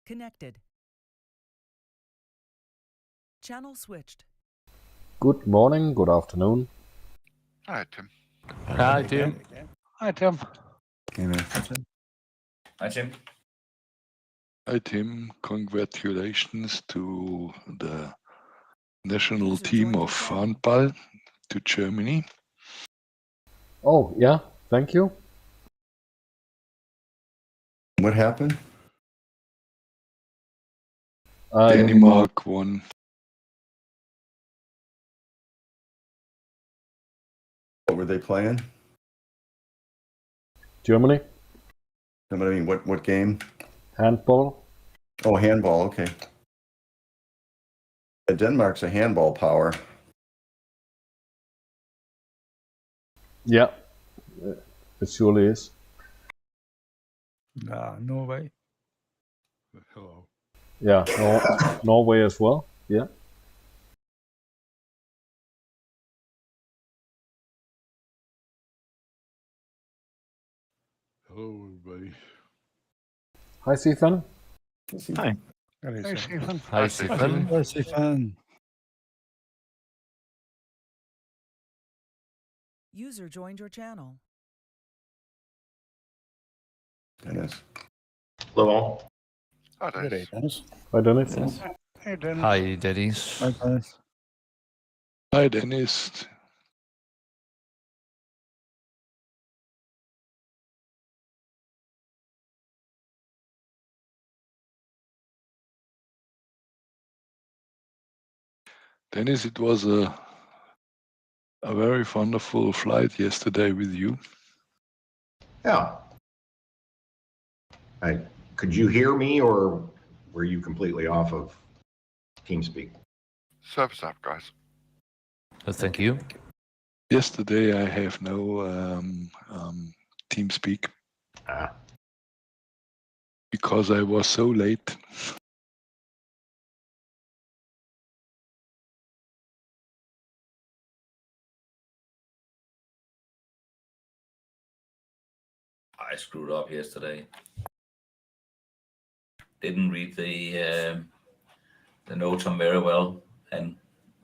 Connected. Channel switched. Good morning, good afternoon. Hi, Tim. Hi, Tim. Hi, Tim. Hi, Tim. Hi, Tim. Congratulations to the national team of handball to Germany. Oh, yeah, thank you. What happened? Denmark won. What were they playing? Germany, I mean, what game? handball. Oh, handball. Okay. Denmark's a handball power. Yeah, it surely is. Norway. Hello. Yeah, Norway as well. Yeah. Hello, everybody. Hi, Stephen. Hi. Hey, Stephen. Hi, Stephen. Hi, Stephen. User joined your channel. Dennis. Hello. Hi, Good day, Dennis. Dennis. Hi, Dennis. Yes. Hey, Dennis. Hi, Dennis. Hi, Dennis. Hi, Dennis. Dennis, it was a very wonderful flight yesterday with you. Yeah. Could you hear me, or were you completely off of TeamSpeak? Service up, guys. Thank you. Yesterday I have no TeamSpeak Ah, because I was so late. I screwed up yesterday. Didn't read the notes on very well and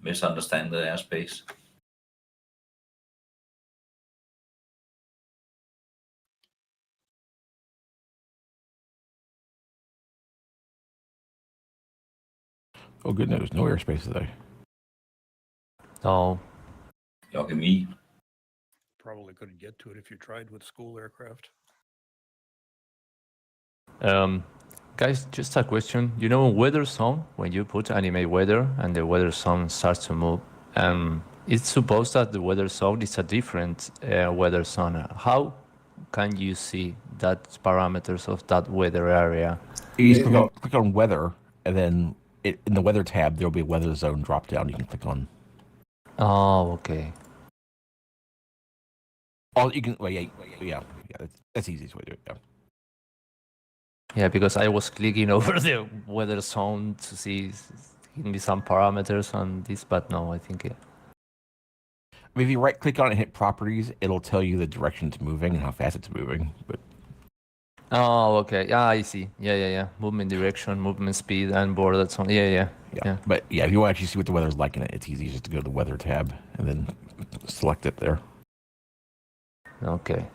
misunderstand the airspace. Oh, good news. No airspace today. No. Lucky me. Probably couldn't get to it if you tried with school aircraft. Guys, just a question. You know, weather zone, when you put animate weather and the weather zone starts to move, it's supposed that the weather zone is a different weather zone. How can you see that parameters of that weather area? You just click on weather, and then in the weather tab, there'll be a weather zone drop down you can click on. Oh, okay. Oh, you can, yeah, that's the easiest way to do it, yeah. Yeah, because I was clicking over the weather zone to see give me some parameters on this, but no, I think I mean, if you right click on it and hit properties, it'll tell you the direction it's moving and how fast it's moving. But oh, okay. Yeah, I see. Yeah. Movement direction, movement speed, and border zone. Yeah. But yeah, if you want to actually see what the weather's like in it, it's easy just to go to the weather tab and then select it there. Okay.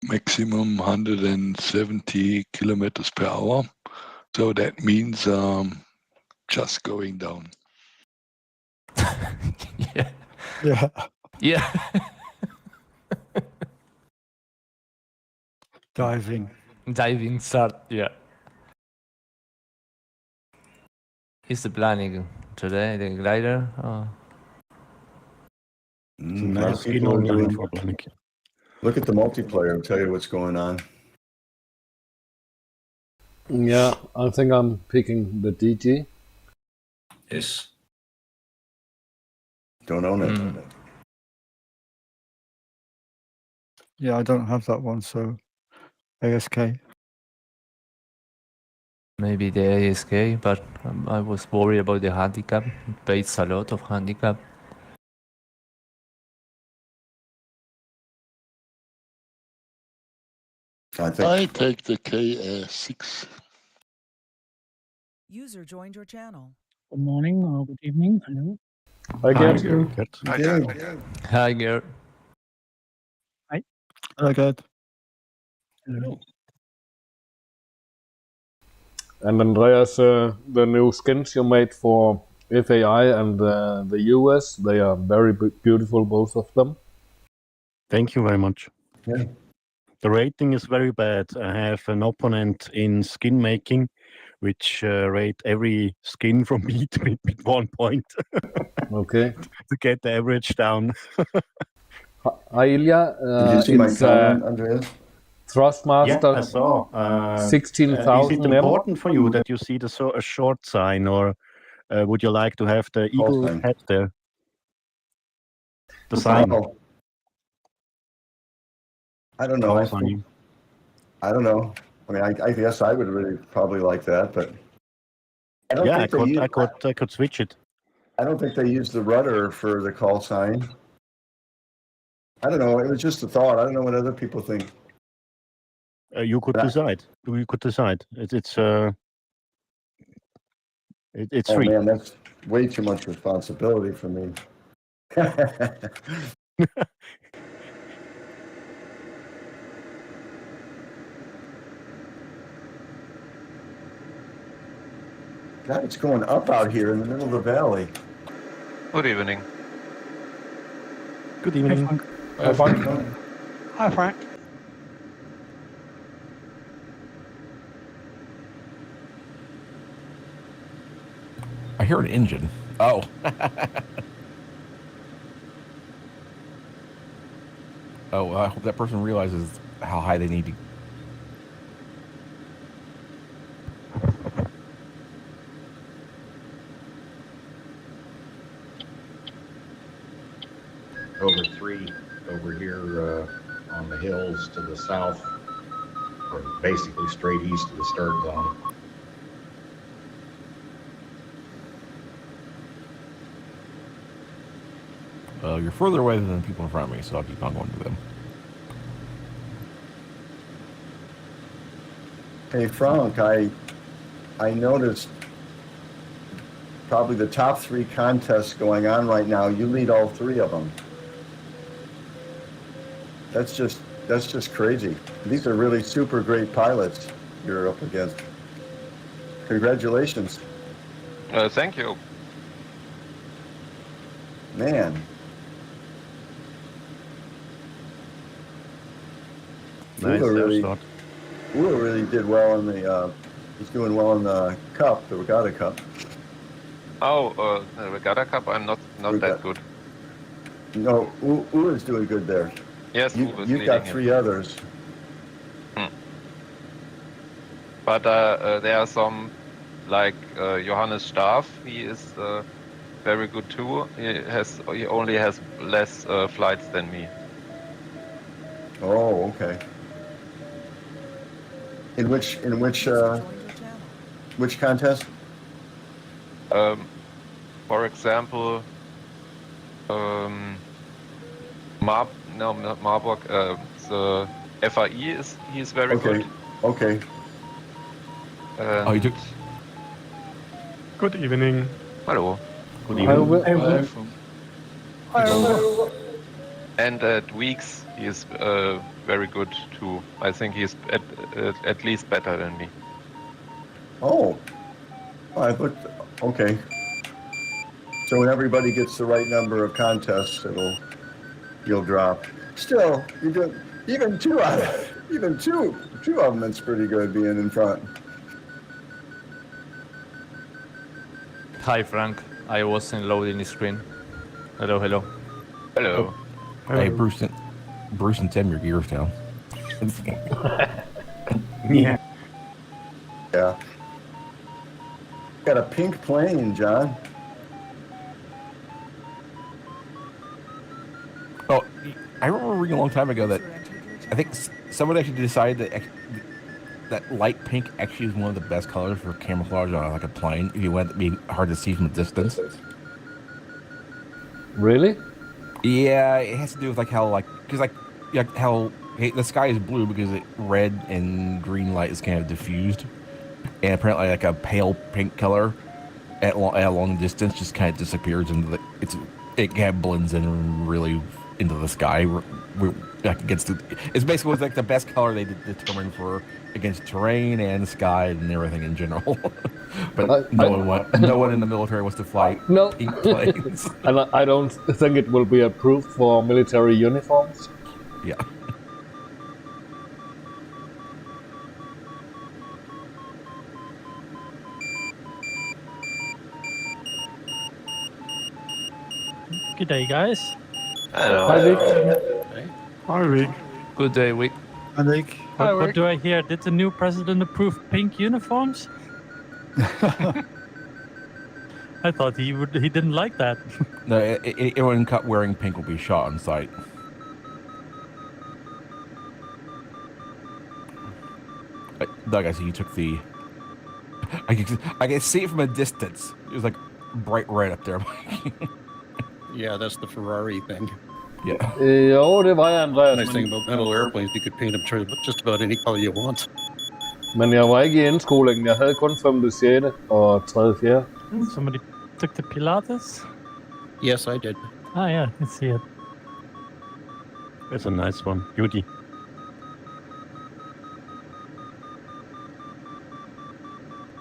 Maximum 170 kilometers per hour. So that means just going down. Yeah. Yeah. Yeah. Diving. Diving start. Yeah. Is the planning today the glider? A lot of people are doing. Look at the multiplayer and tell you what's going on. Yeah, I think I'm picking the DG. Yes. Don't own it. Yeah, I don't have that one, so ASK. Maybe the ASK, but I was worried about the handicap. It pays a lot of handicap. I think I take the KS6. User joined your channel. Good morning or good evening. Hello. I get Hi, girl. Hello. And Andreas, the new skins you made for FAI and the US, they are very beautiful, both of them. Thank you very much. Yeah. The rating is very bad. I have an opponent in skin making, which rate every skin from me with 1 point Okay. to get the average down. Hi, Ilya. Did you see my It's comment, Andreas? Thrustmaster I saw. 16,000 Is it important for you that you see a short sign, or would you like to have the Call eagle sign. head there? The sign. Oh, I don't Call know. sign. I don't know. I mean, I guess I would really probably like that, but I don't Yeah, I think could switch it. I don't think they use the rudder for the call sign. I don't know. It was just a thought. I don't know what other people think. You could decide. You could decide. It's Oh free. man, that's way too much responsibility for me. God, it's going up out here in the middle of the valley. Good evening. Good evening. Hi, Frank. Hi, Frank. I hear an engine. Oh. Oh, I hope that person realizes how high they need to. Condor3 over here on the hills to the south, or basically straight east of the start zone. You're further away than the people in front of me, so I'll keep on going to them. Hey Frank, I noticed probably the top 3 contests going on right now. You lead all 3 of them. That's just crazy. These are really super great pilots you're up against. Congratulations, Thank you. man. Nice. Ula really did well in the. He's doing well in the cup, the Regatta Cup. Oh, the Regatta Cup, I'm not that good. No, Ula's doing good there. Yes, You've got 3 others. But there are some, like Johannes Staff. He is very good too. He only has less flights than me. Oh, okay. In which Joined your channel. contest? For example, Marburg. The FAI he's very good. Okay. Oh, you took. Good evening. Hello. Good evening. And at Weeks he is very good too. I think he's at least better than me. Oh, I looked. Okay. So when everybody gets the right number of contests, you'll drop. Still, you do even two of them. It's pretty good being in front. Hi, Frank. I wasn't loading the screen. Hello. Hello. Hey, Bruce and Tim, your gear's down. Yeah. Yeah. Got a pink plane, John. Oh, I remember reading a long time ago that I think someone actually decided that that light pink actually is one of the best colors for camouflage on like a plane. If you want it to be hard to see from a distance. Really? Yeah, it has to do with like how how the sky is blue because red and green light is kind of diffused, and apparently like a pale pink color at a long distance just kind of disappears into it kind of blends in really into the sky. It's basically like the best color they determined for against terrain and sky and everything in general. But no one in the military wants to fly pink planes. And I don't think it will be approved for military uniforms. Yeah. Good day, guys. Hello. Hi, Vic. Hi, Rick. Good day, Vic. Hi, Rick. What do I hear? Did the new president approve pink uniforms? I thought he didn't like that. No, anyone caught wearing pink will be shot on sight. Doug, I see you took the. I can see it from a distance. It was like bright red up there. Yeah, that's the Ferrari thing. Yeah. Jo, det var jeg, Andreas. Nice thing about metal airplanes, you could paint them just about any color you want. Men jeg var ikke i indskolingen. Jeg havde kun 5., 6. og 3., 4. Somebody took the Pilates? Yes, I did. Ah, yeah, I see it. That's a nice one. Beauty.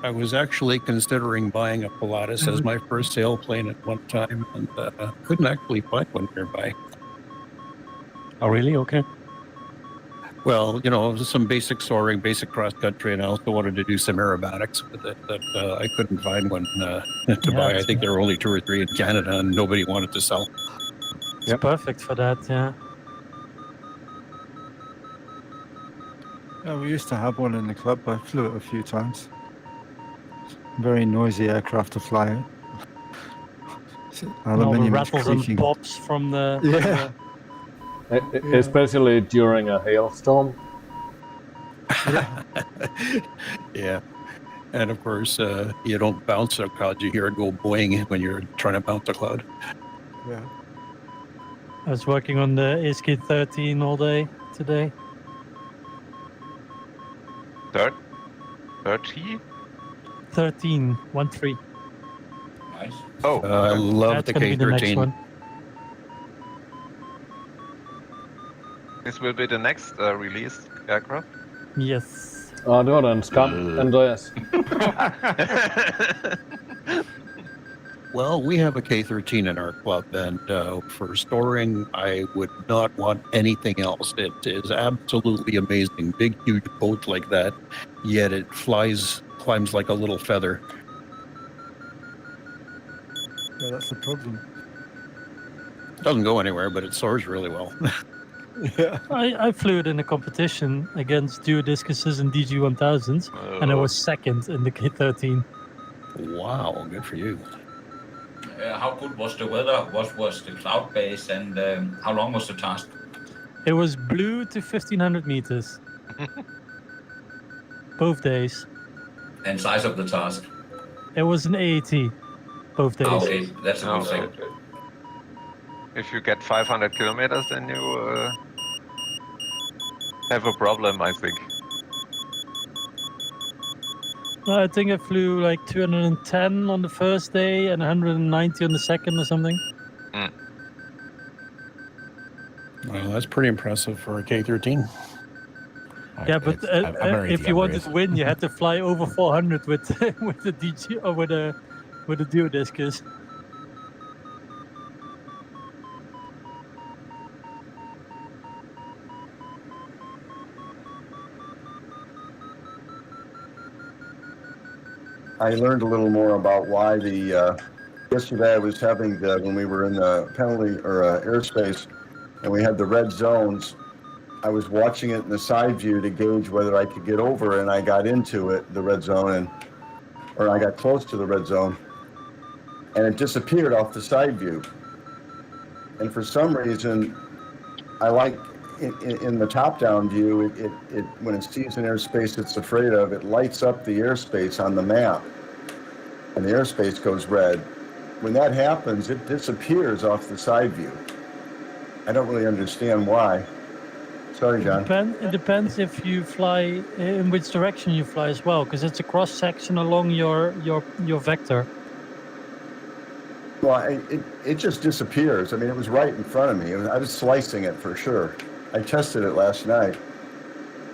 I was actually considering buying a Pilatus as my first sailplane at one time, and couldn't actually find one nearby. Oh, really? Okay. Well, you know, some basic soaring, basic cross country, and I also wanted to do some aerobatics, but I couldn't find one to buy. I think there were only 2 or 3 in Canada, and nobody wanted to sell. It's perfect for that, yeah. Yeah, we used to have one in the club. I flew it a few times. Very noisy aircraft to fly it. And all the rattles and pops from the... Yeah. Especially during a hailstorm. Yeah. And of course, you don't bounce a cloud, you hear it go boing when you're trying to bounce a cloud. Yeah. I was working on the ASK-13 all day today. 30? 13, 1-3. Nice. Oh, I love That's the gonna be the next K-13. one. this will be the next released aircraft. Yes. Det var da en skam, Andreas. Well, we have a K-13 in our club, and for storing, I would not want anything else. It is absolutely amazing. Big, huge boat like that, yet it climbs like a little feather. Yeah, that's the problem. Doesn't go anywhere, but it soars really well. Yeah. I flew it in a competition against duodiscuses and DG-1000s, and I was second in the K-13. Wow, good for you. How good was the weather? What was the cloud base, and how long was the task? It was blue to 1,500 meters. Both days. And size of the task? It was an AAT. Both days. Okay, that's a good thing. Okay. If you get 500 kilometers, then you have a problem, I think. I think I flew like 210 on the first day and 190 on the second or something. Well, that's pretty impressive for a K-13. Yeah, but if you wanted to win, you had to fly over 400 with the DG or with a duodiscus. I learned a little more about why yesterday I was having when we were in the penalty or airspace and we had the red zones, I was watching it in the side view to gauge whether I could get over, and I got into it, the red zone, or I got close to the red zone, and it disappeared off the side view. And for some reason, I like, in the top-down view, it when it sees an airspace it's afraid of, it lights up the airspace on the map, and the airspace goes red. When that happens, it disappears off the side view. I don't really understand why. Sorry, John. It depends if you fly, in which direction you fly as well, because it's a cross-section along your vector. Well, it just disappears. I mean, it was right in front of me. I was slicing it for sure. I tested it last night.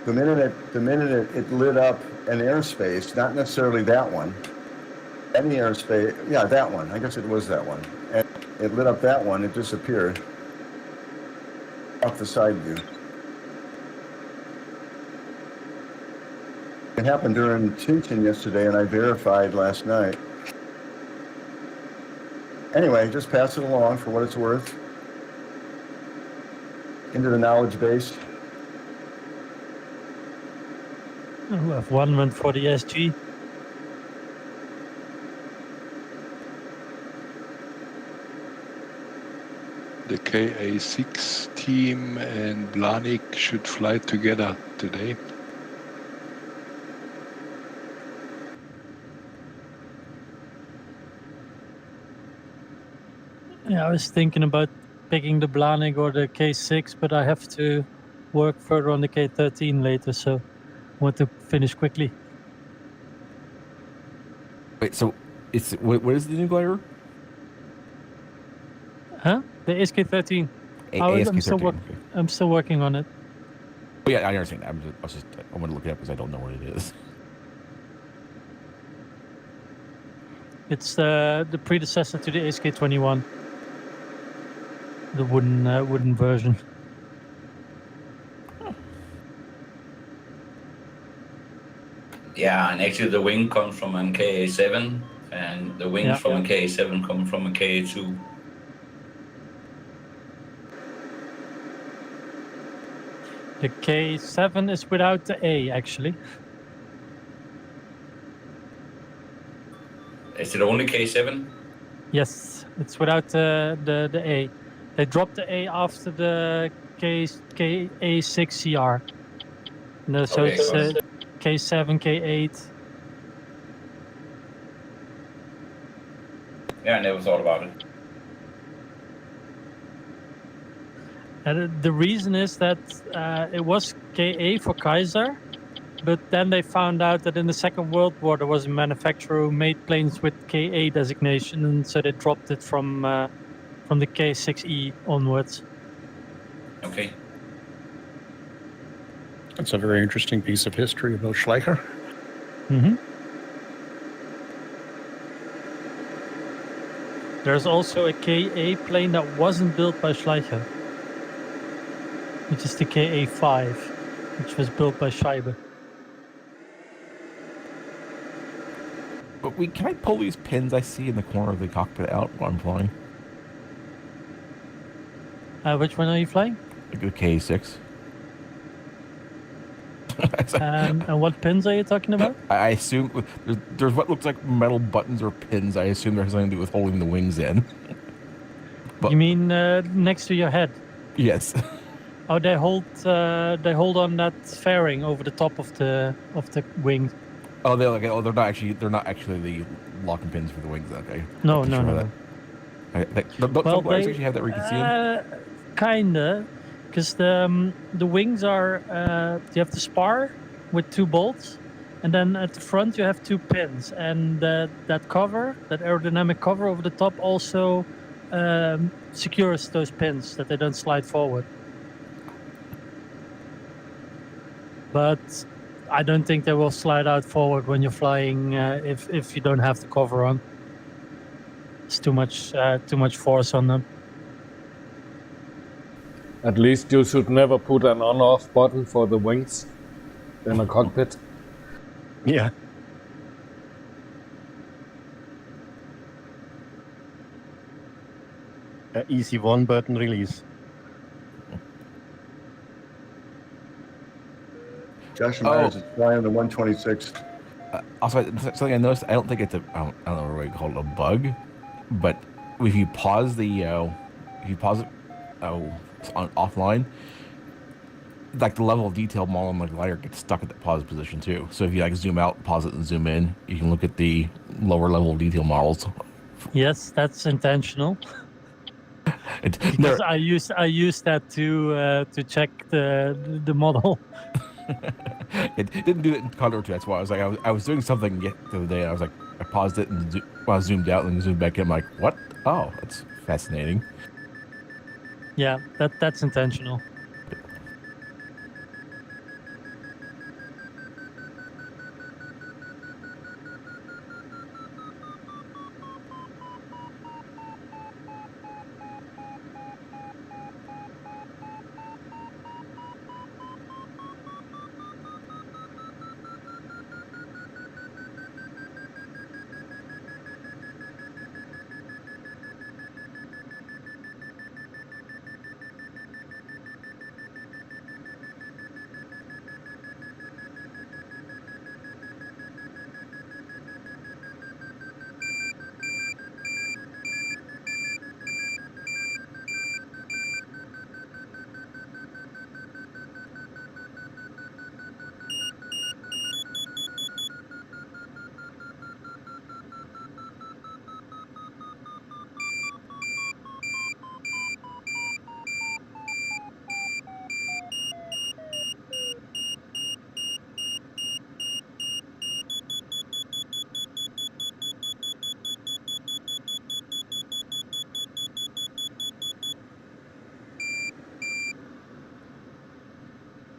The minute it lit up an airspace, not necessarily that one, any airspace, yeah, that one. I guess it was that one. And it lit up that one. It disappeared off the side view. It happened during Tchin Tchin yesterday, and I verified last night. Anyway, just pass it along for what it's worth into the knowledge base. F1 went for the SG. The KA6 team and Blanik should fly together today. Yeah, I was thinking about picking the Blanik or the K6, but I have to work further on the K13 later, so I want to finish quickly. Wait, so what is the new glider? Huh? The SK13. I'm still working on it. Oh, yeah, I understand. I want to look it up because I don't know what it is. It's the predecessor to the SK21. The wooden version. Yeah, and actually the wing comes from a KA7, and the wings from a KA7 come from a KA2. The K7 is without the A, actually. Is it only K7? Yes, it's without the A. They dropped the A after the KA6CR. No, so Okay, it's K7, K8. Yeah, I never thought about it. And the reason is that it was KA for Kaiser, but then they found out that in the Second World War there was a manufacturer who made planes with KA designation, and so they dropped it from the K6E onwards. Okay. That's a very interesting piece of history about Schleicher. Mm-hmm. There's also a KA plane that wasn't built by Schleicher, which is the KA5, which was built by Scheibe. But can I pull these pins I see in the corner of the cockpit out while I'm flying? Which one are you flying? The KA6. And what pins are you talking about? I assume there's what looks like metal buttons or pins. I assume there's something to do with holding the wings in. But, you mean next to your head? Yes. Oh, they hold on that fairing over the top of the wing. Oh, they're not actually the locking pins for the wings. Okay. No. Don't some gliders actually have that where you can see them? Kinda, because the wings are you have the spar with 2 bolts, and then at the front you have 2 pins, and that aerodynamic cover over the top also secures those pins that they don't slide forward. But I don't think they will slide out forward when you're flying if you don't have the cover on. It's too much force on them. At least you should never put an on-off button for the wings in a cockpit. Yeah. Easy one button release. Josh Myers is flying the 126. Also, something I noticed, I don't think it's I don't know what you call it, a bug, but if you pause it, it's on offline, like the level of detail model on the glider gets stuck at the pause position too. So if you like zoom out, pause it, and zoom in, you can look at the lower level of detail models. Yes, that's intentional. It, Because I used that to check the model. it didn't do it in Condor 2. That's why I was doing something the other day. And I was like, I paused it and I zoomed out and zoomed back in. I'm like, what? Oh, that's fascinating. Yeah, that's intentional.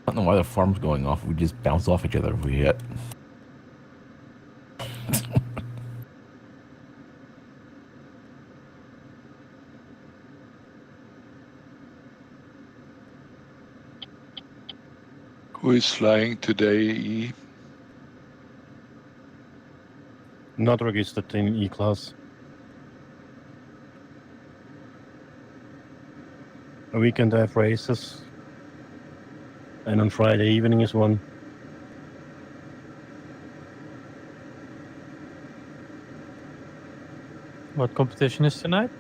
I don't know why the farm's going off. We just bounce off each other if we hit. Who is flying today, E? Not registered in E-class. A weekend I have races. And on Friday evening is one. What competition is tonight?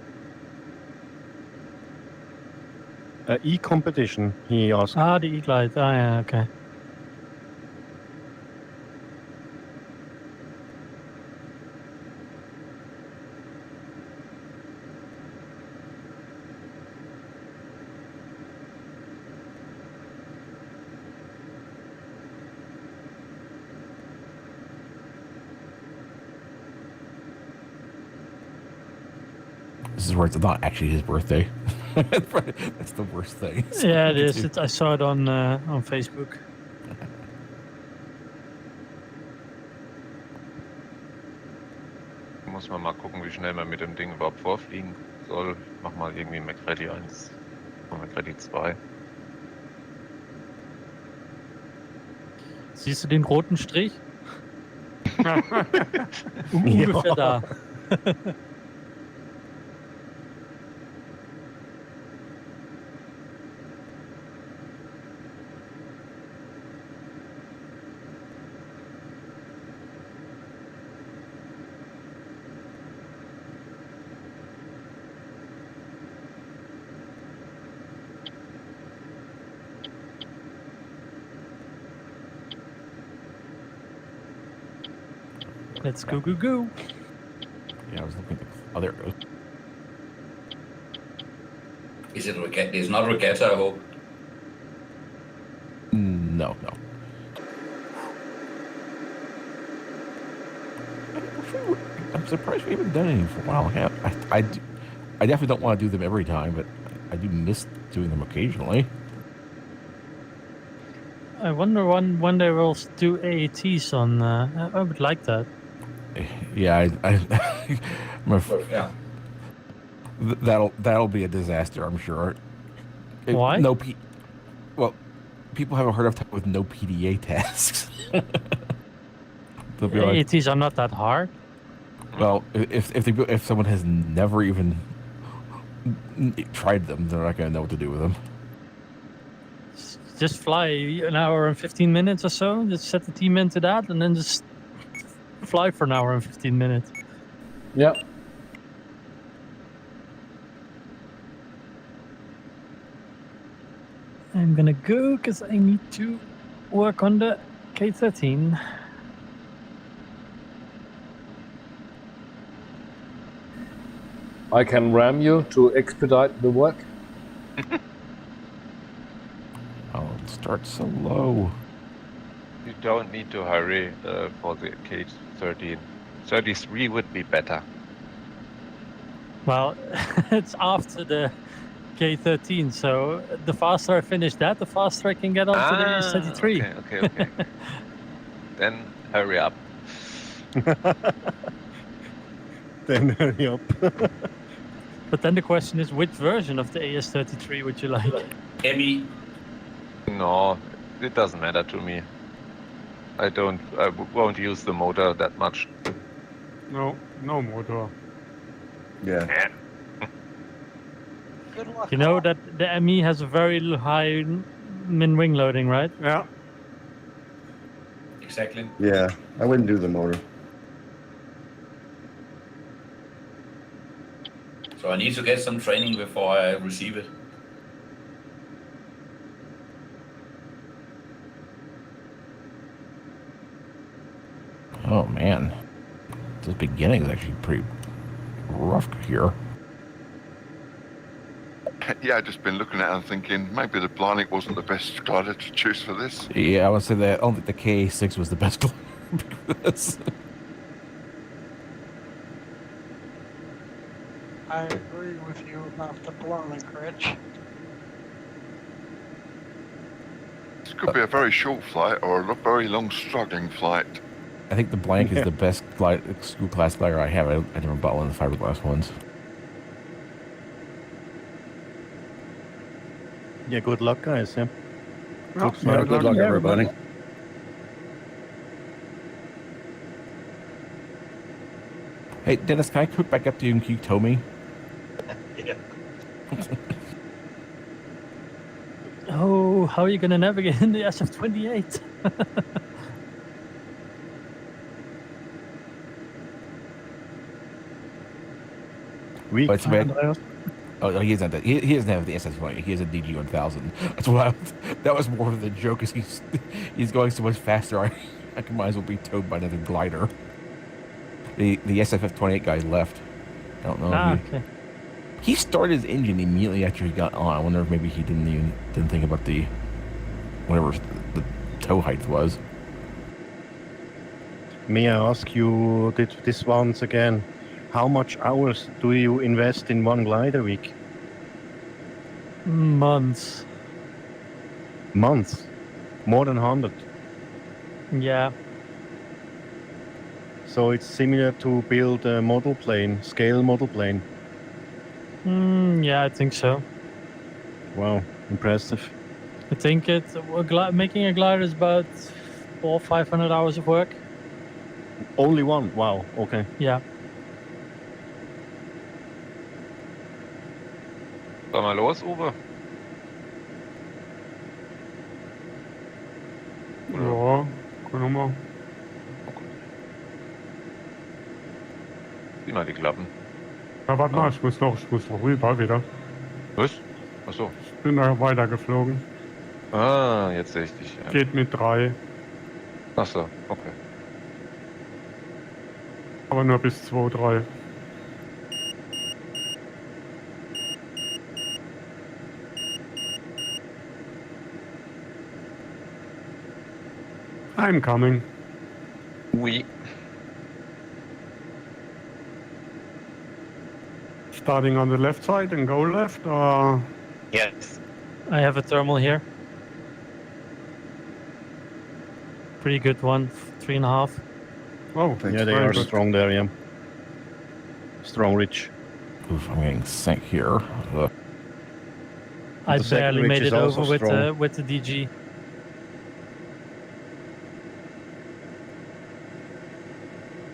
E-competition, he asked. Ah, the E-Glide. Ah, yeah, okay. This is where it's not actually his birthday. That's the worst thing. Yeah, it is. I saw it on Facebook. Muss man mal gucken, wie schnell man mit dem Ding überhaupt vorfliegen soll. Ich mach mal irgendwie McReady 1 und McReady 2. Siehst du den roten Strich? Ungefähr da. Let's go, go, go. Yeah, I was looking at oh, there it goes. Is it regatta? It's not regatta, I hope. No. I'm surprised we haven't done any for a while. Yeah, I definitely don't want to do them every time, but I do miss doing them occasionally. I wonder when they will do AATs on. I would like that. Yeah, Yeah. That'll be a disaster, I'm sure. Why? Well, people have a hard enough time with no PDA tasks. They'll be like, AATs are not that hard. well, if someone has never even tried them, they're not going to know what to do with them. Just fly an hour and 15 minutes or so. Just set the team into that, and then just fly for an hour and 15 minutes. Yeah. I'm gonna go because I need to work on the K13. I can ram you to expedite the work. Oh, it starts so low. You don't need to hurry for the K13. 33 would be better. Well, it's after the K13, so the faster I finish that, the faster I can get onto the AS33. Okay. Then hurry up. Then hurry up. But then the question is, which version of the AS33 would you like? Emmy, No, it doesn't matter to me. I won't use the motor that much. No motor. Yeah. Good luck. You know that the ME has a very high min wing loading, right? Yeah. exactly. Yeah, I wouldn't do the motor. So I need to get some training before I receive it. Oh man, this beginning is actually pretty rough here. Yeah, I've just been looking at it and thinking maybe the Blahnik wasn't the best glider to choose for this. Yeah, I would say that I don't think the K6 was the best glider for this. I agree with you about the Blahnik, Rich. This could be a very short flight or a very long struggling flight. I think the blank is the best school class glider I have. I never bought one of the fiberglass ones. Yeah, good luck, guys. Yeah. No, Yeah, good luck, everybody. Hey, Dennis, can I hook back up to you and can you tow me? Yeah. Oh, how are you gonna navigate in the SF-28? Weak, But it's bad. Andreas. Oh, he doesn't have that. He doesn't have the SS-20. He has a DG-1000. That's what that was more of the joke. Is he's going so much faster. I might as well be towed by another glider. The SF-28 guy left. I don't know. Okay. He started his engine immediately after he got on. I wonder if maybe he didn't think about the whatever the tow height was. May I ask you this once again? How much hours do you invest in one glider week? Months. Months? More than 100? Yeah. So it's similar to build a model plane, scale model plane. Yeah, I think so. Wow, impressive. I think making a glider is about 400 or 500 hours of work. Only one? Wow, okay. Yeah. Sollen wir los, Uwe? Ja, können wir. Sieh mal die Klappen. Ja, warte mal, ich muss noch rüber wieder. Was? Achso. Ich bin da weitergeflogen. Ah, jetzt sehe ich dich. Ja. Geht mit 3. Achso, okay. Aber nur bis 2, 3. I'm coming. Oui. Starting on the left side and go left, Yes. I have a thermal here. Pretty good one, 3.5. Oh, Yeah, they are strong there, yeah. Strong ridge. Oof, I'm getting sank here. I The second barely ridge made is it also over strong. with the DG.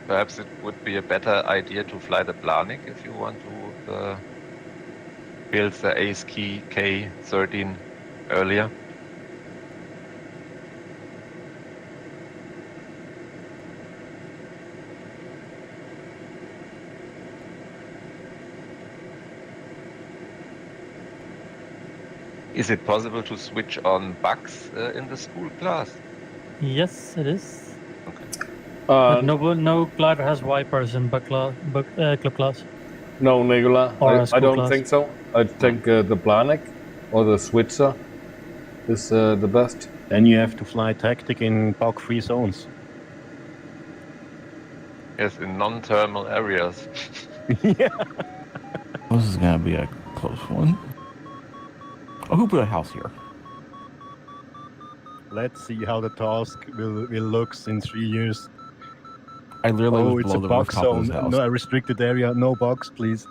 Perhaps it would be a better idea to fly the Blahnik if you want to build the Ace Key K13 earlier. Is it possible to switch on bugs in the school class? Yes, it is. Uh, But no glider has wipers in club class. no, Nicola, Or a I school don't class. think so. I think the Planek or the Switzer is the best. Then you have to fly tactic in bug-free zones. Yes, in non-thermal areas. Yeah. This is gonna be a close one. Oh, who put a house here? Let's see how the task will look in 3 years. I literally Oh, was it's a below the bug rooftop of zone. this house. No, a restricted area. No bugs, please.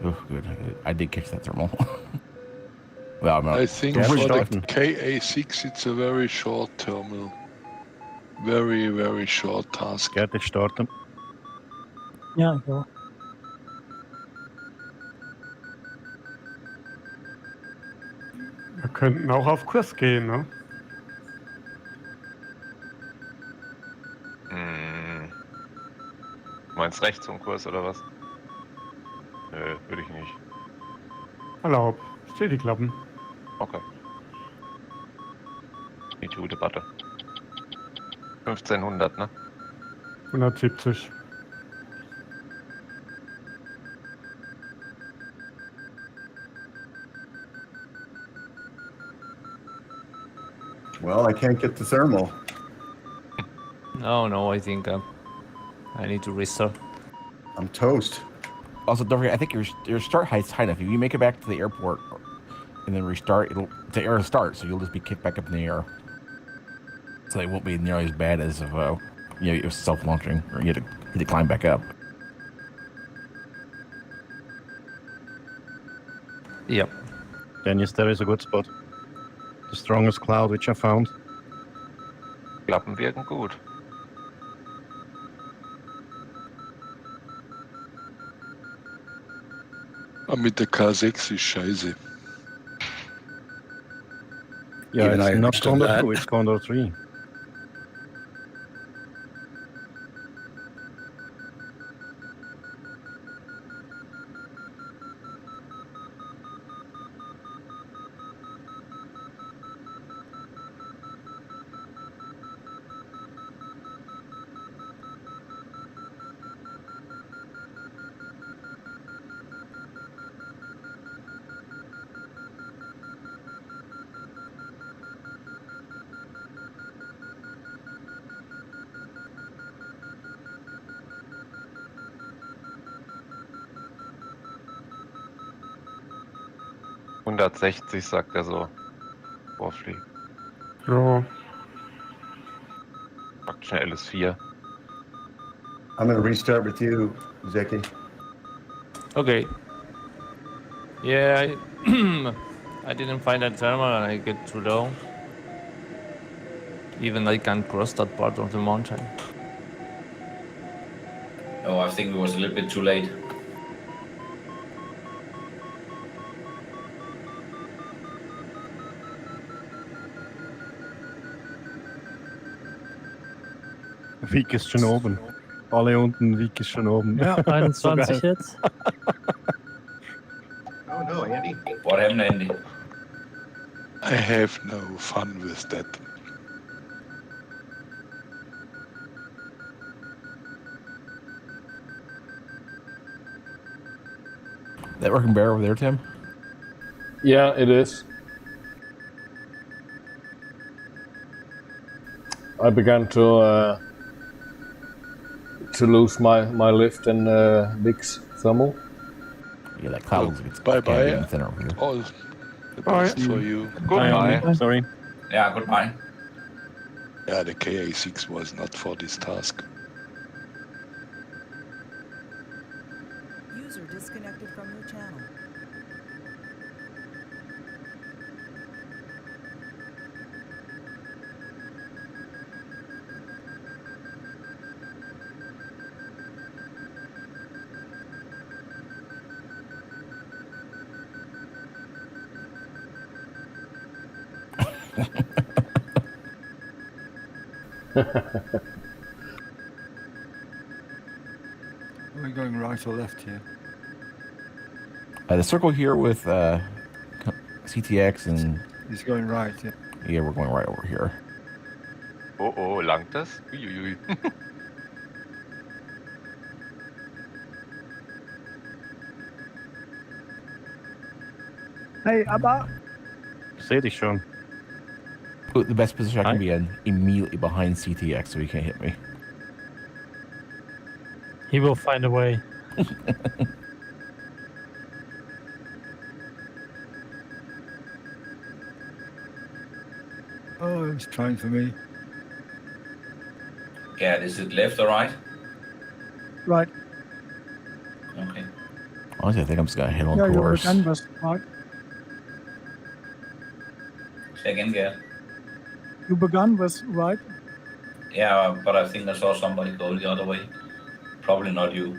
Oh, good. I did catch that thermal. Well, I'm not. I think Yeah, for we're the starting. KA6 it's a very short terminal. Very, very short task. Get it starten. Ja, ik wel. Wir könnten auch auf Kurs gehen, ne? Meinst rechts vom Kurs oder was? Nö, würde ich nicht. Erlaub. Steh die Klappen. Okay. Die Debatte. 1500, ne? 170. Well, I can't get the thermal. No, I think I need to restart. I'm toast. Also, don't forget, I think your start height's high enough. If you make it back to the airport and then restart, the air start, so you'll just be kicked back up in the air. So it won't be nearly as bad as if it was self-launching or you had to climb back up. Yep. Dennis, there is a good spot. The strongest cloud which I found. Klappen wirken gut. Aber mit der K6 ist scheiße. Yeah, Even it's I not understood Condor that. 2, it's Condor 3. ...160 sagt er so. Vorfliegen. Ja. Praktisch eine LS4. I'm going to restart with you, Zeki. Okay. Yeah, I didn't find that thermal and I get too low. Even I can't cross that part of the mountain. Oh, I think it was a little bit too late. Wiek ist schon oben. Alle unten, Wiek ist schon oben. Ja, 21 jetzt. Oh no, Andy. What happened, Andy? I have no fun with that. That working better over there, Tim? Yeah, it is. I began to lose my lift and Vic's thermal. Yeah, that cloud gets Bye-bye. thinner over here. All the best for you. Goodbye. Sorry. Yeah, goodbye. Yeah, the KA6 was not for this task. User disconnected from your channel. Are we going right or left here? The circle here with CTX and... He's going right, yeah. Yeah, we're going right over here. Oh, langt das? Uiuiui. Hey, Abba. Say it, Sean. The best position I can be in, immediately behind CTX, so he can't hit me. He will find a way. Oh, it's trying for me. Yeah, is it left or right? Right. Okay. Honestly, I think I'm just gonna hit on Yeah, course. your canvas, right? Say again, Gerd. You began with right. Yeah, but I think I saw somebody go the other way. Probably not you.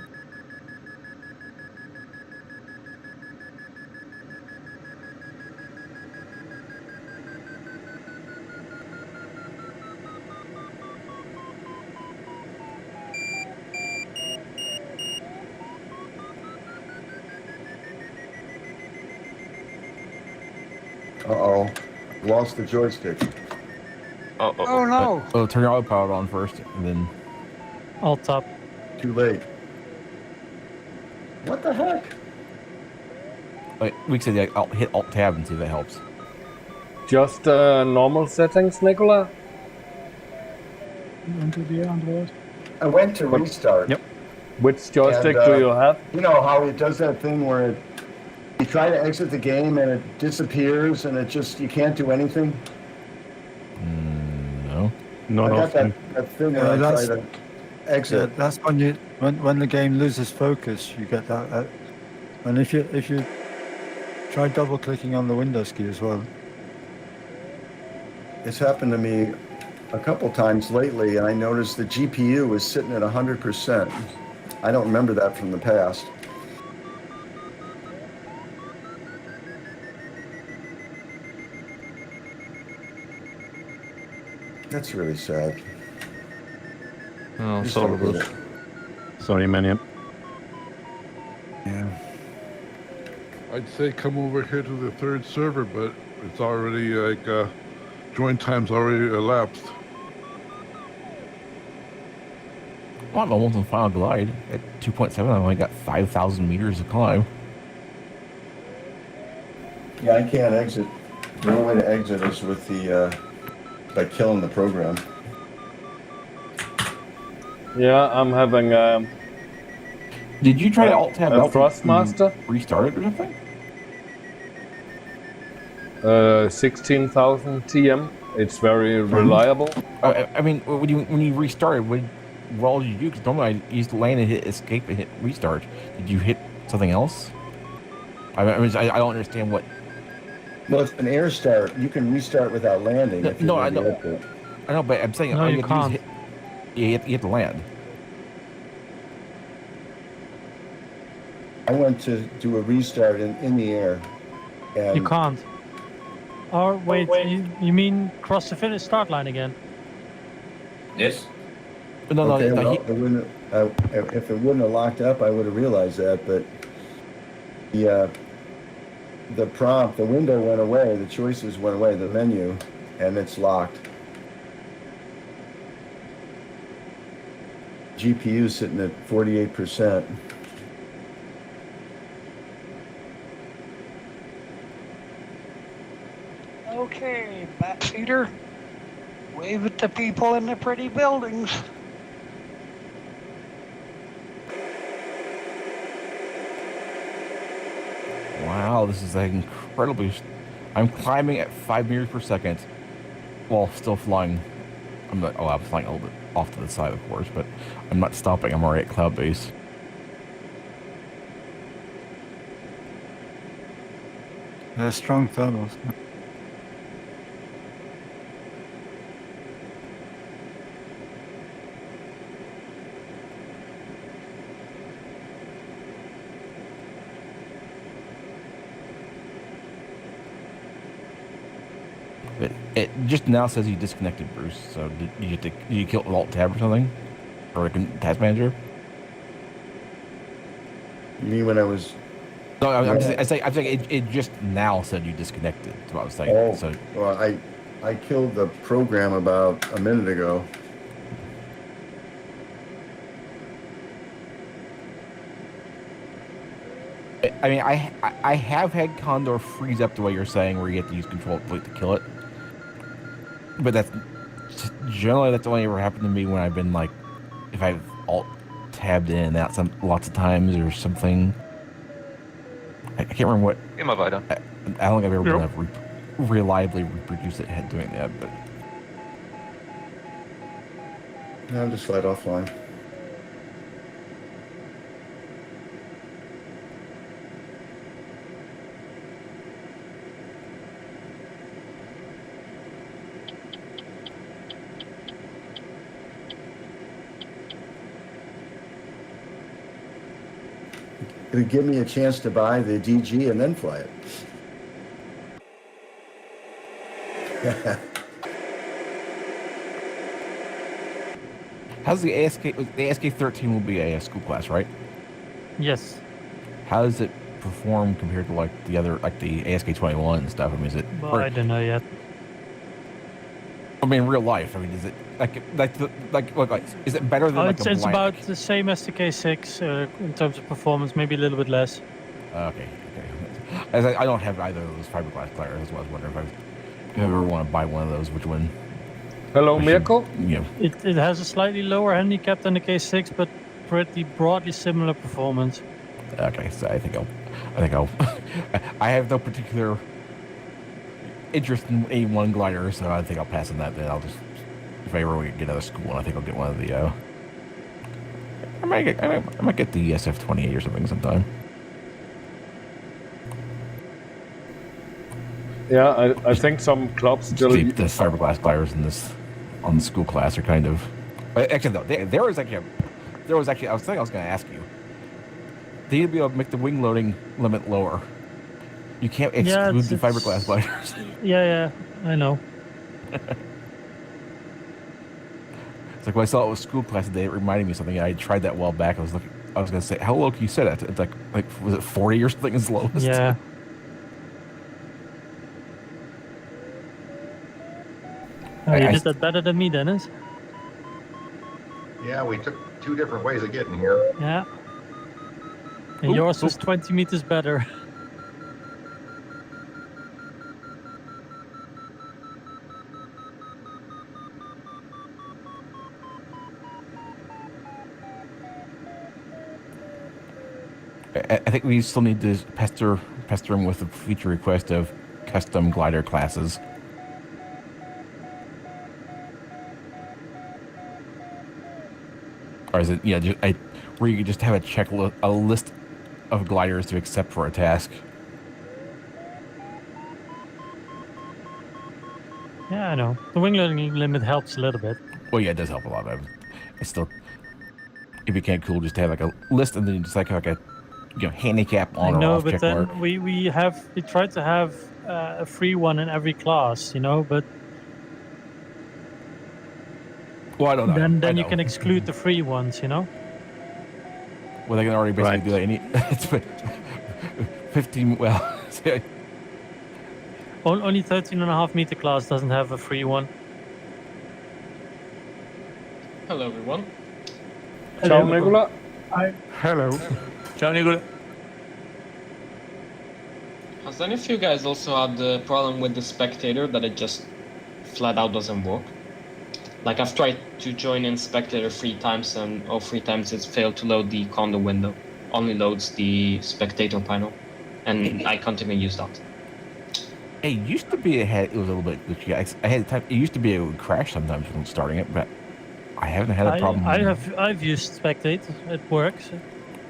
Uh-oh. Lost the joystick. Oh no! Oh, turn your autopilot on first, and then... Alt tab. Too late. What the heck? Wait, we said yeah, I'll hit Alt Tab and see if that helps. Just normal settings, Nicola? Into the Android. I went to restart. Yep. Which joystick And, do you have? You know how it does that thing where you try to exit the game and it disappears and it just, you can't do anything? No. Not I got often. that thing Yeah, where I that's- try to exit. Yeah, that's when the game loses focus, you get that. And if you try double clicking on the Windows key as well. It's happened to me a couple times lately, and I noticed the GPU is sitting at 100%. I don't remember that from the past. That's really sad. Oh, Just sorry don't about get it. it. Sorry, man. Yeah. I'd say come over here to the third server, but it's already like join time's already elapsed. Well, I'm almost on Final Glide. At 2.7, I only got 5,000 meters to climb. Yeah, I can't exit. The only way to exit is with the by killing the program. Yeah, I'm having Did you try to Alt Tab a out Frostmaster. Restart it or something? 16,000 TM. It's very reliable. I mean, when you restarted, what all did you do? Because normally I used to land and hit escape and hit restart. Did you hit something else? I don't understand what. Well, it's an air start. You can restart without landing. No, if you're no, I at the know. airport. I know, but I'm saying No, all you have to do is can't. you have to land. I went to do a restart in the air. And You can't. Or wait, you mean cross the finish start line again? Yes. No, Okay, no, well, he, it wouldn't, if it wouldn't have locked up, I would have realized that. But the prompt, the window went away, the choices went away, the menu, and it's locked. GPU sitting at 48%. Okay, Bat Peter. Wave at the people in the pretty buildings. wow, this is like incredibly. I'm climbing at 5 meters per second, while still flying. I'm flying a little bit off to the side, of course, but I'm not stopping. I'm already at cloud base. They're strong thermals. But it just now says you disconnected, Bruce. So did you kill Alt Tab or something, or a task manager? You mean when I was? No, I'm saying it just now said you disconnected. That's what I was saying. Oh, So well, I killed the program about a minute ago. I mean, I have had Condor freeze up the way you're saying, where you have to use Control Alt to kill it. But that's only ever happened to me when I've been like, if I've Alt tabbed in and out lots of times or something. I can't remember what. Immer weiter. I don't think I've ever been able to reliably reproduce it doing that, but. No, I'll just slide offline. It'll give me a chance to buy the DG and then fly it. How's the ASK? The ASK-13 will be a school class, right? Yes. How does it perform compared to like the other, like the ASK-21 and stuff? I mean, is it? Well, I don't know yet. I mean, in real life. I mean, is it like is it better than like it's a blank? about the same as the K6 in terms of performance, maybe a little bit less. Okay. As I don't have either of those fiberglass gliders. That's why I was wondering if I ever want to buy one of those, which one? Hello, Mirko. Yeah. It has a slightly lower handicap than the K6, but pretty broadly similar performance. Okay, so I think I'll I have no particular interest in A1 glider, so I think I'll pass on that. Then I'll just, if I ever get out of school, I think I'll get one of the. I might get the SF-28 or something sometime. Yeah, I think some clubs still. The fiberglass gliders in on the school class are kind of. Actually, though, there was actually. I was going to ask you. They need to be able to make the wing loading limit lower. You can't exclude the fiberglass gliders. Yeah, I know. It's like when I saw it was school class today, it reminded me of something. I tried that a while back. I was going to say, how low can you set it? It's like was it 40 or something is lowest? Yeah. You did that better than me, Dennis. Yeah, we took 2 different ways of getting here. Yeah. And yours was 20 meters better. I think we still need to pester him with a feature request of custom glider classes. Or is it, where you just have a list of gliders to accept for a task? Yeah, I know. The wing loading limit helps a little bit. Well, yeah, it does help a lot. It's still, it'd be kind of cool just to have like a list and then just like a handicap on or off check mark. We tried to have a free one in every class, but. Well, I don't know. Then you can exclude the free ones, Well, they can already basically do that. It's 15. Well, only 13.5 meter class doesn't have a free one. Hello, everyone. Ciao, Nicola. Hi. Hello. Ciao, Nicola. Has any of you guys also had the problem with the spectator that it just flat out doesn't work? Like I've tried to join in spectator 3 times and all 3 times it's failed to load the Condor window. Only loads the spectator panel, and I can't even use that. It used to be it was a little bit glitchy. I had time. It used to be it would crash sometimes when starting it, but I haven't had a problem. I've used spectate. It works.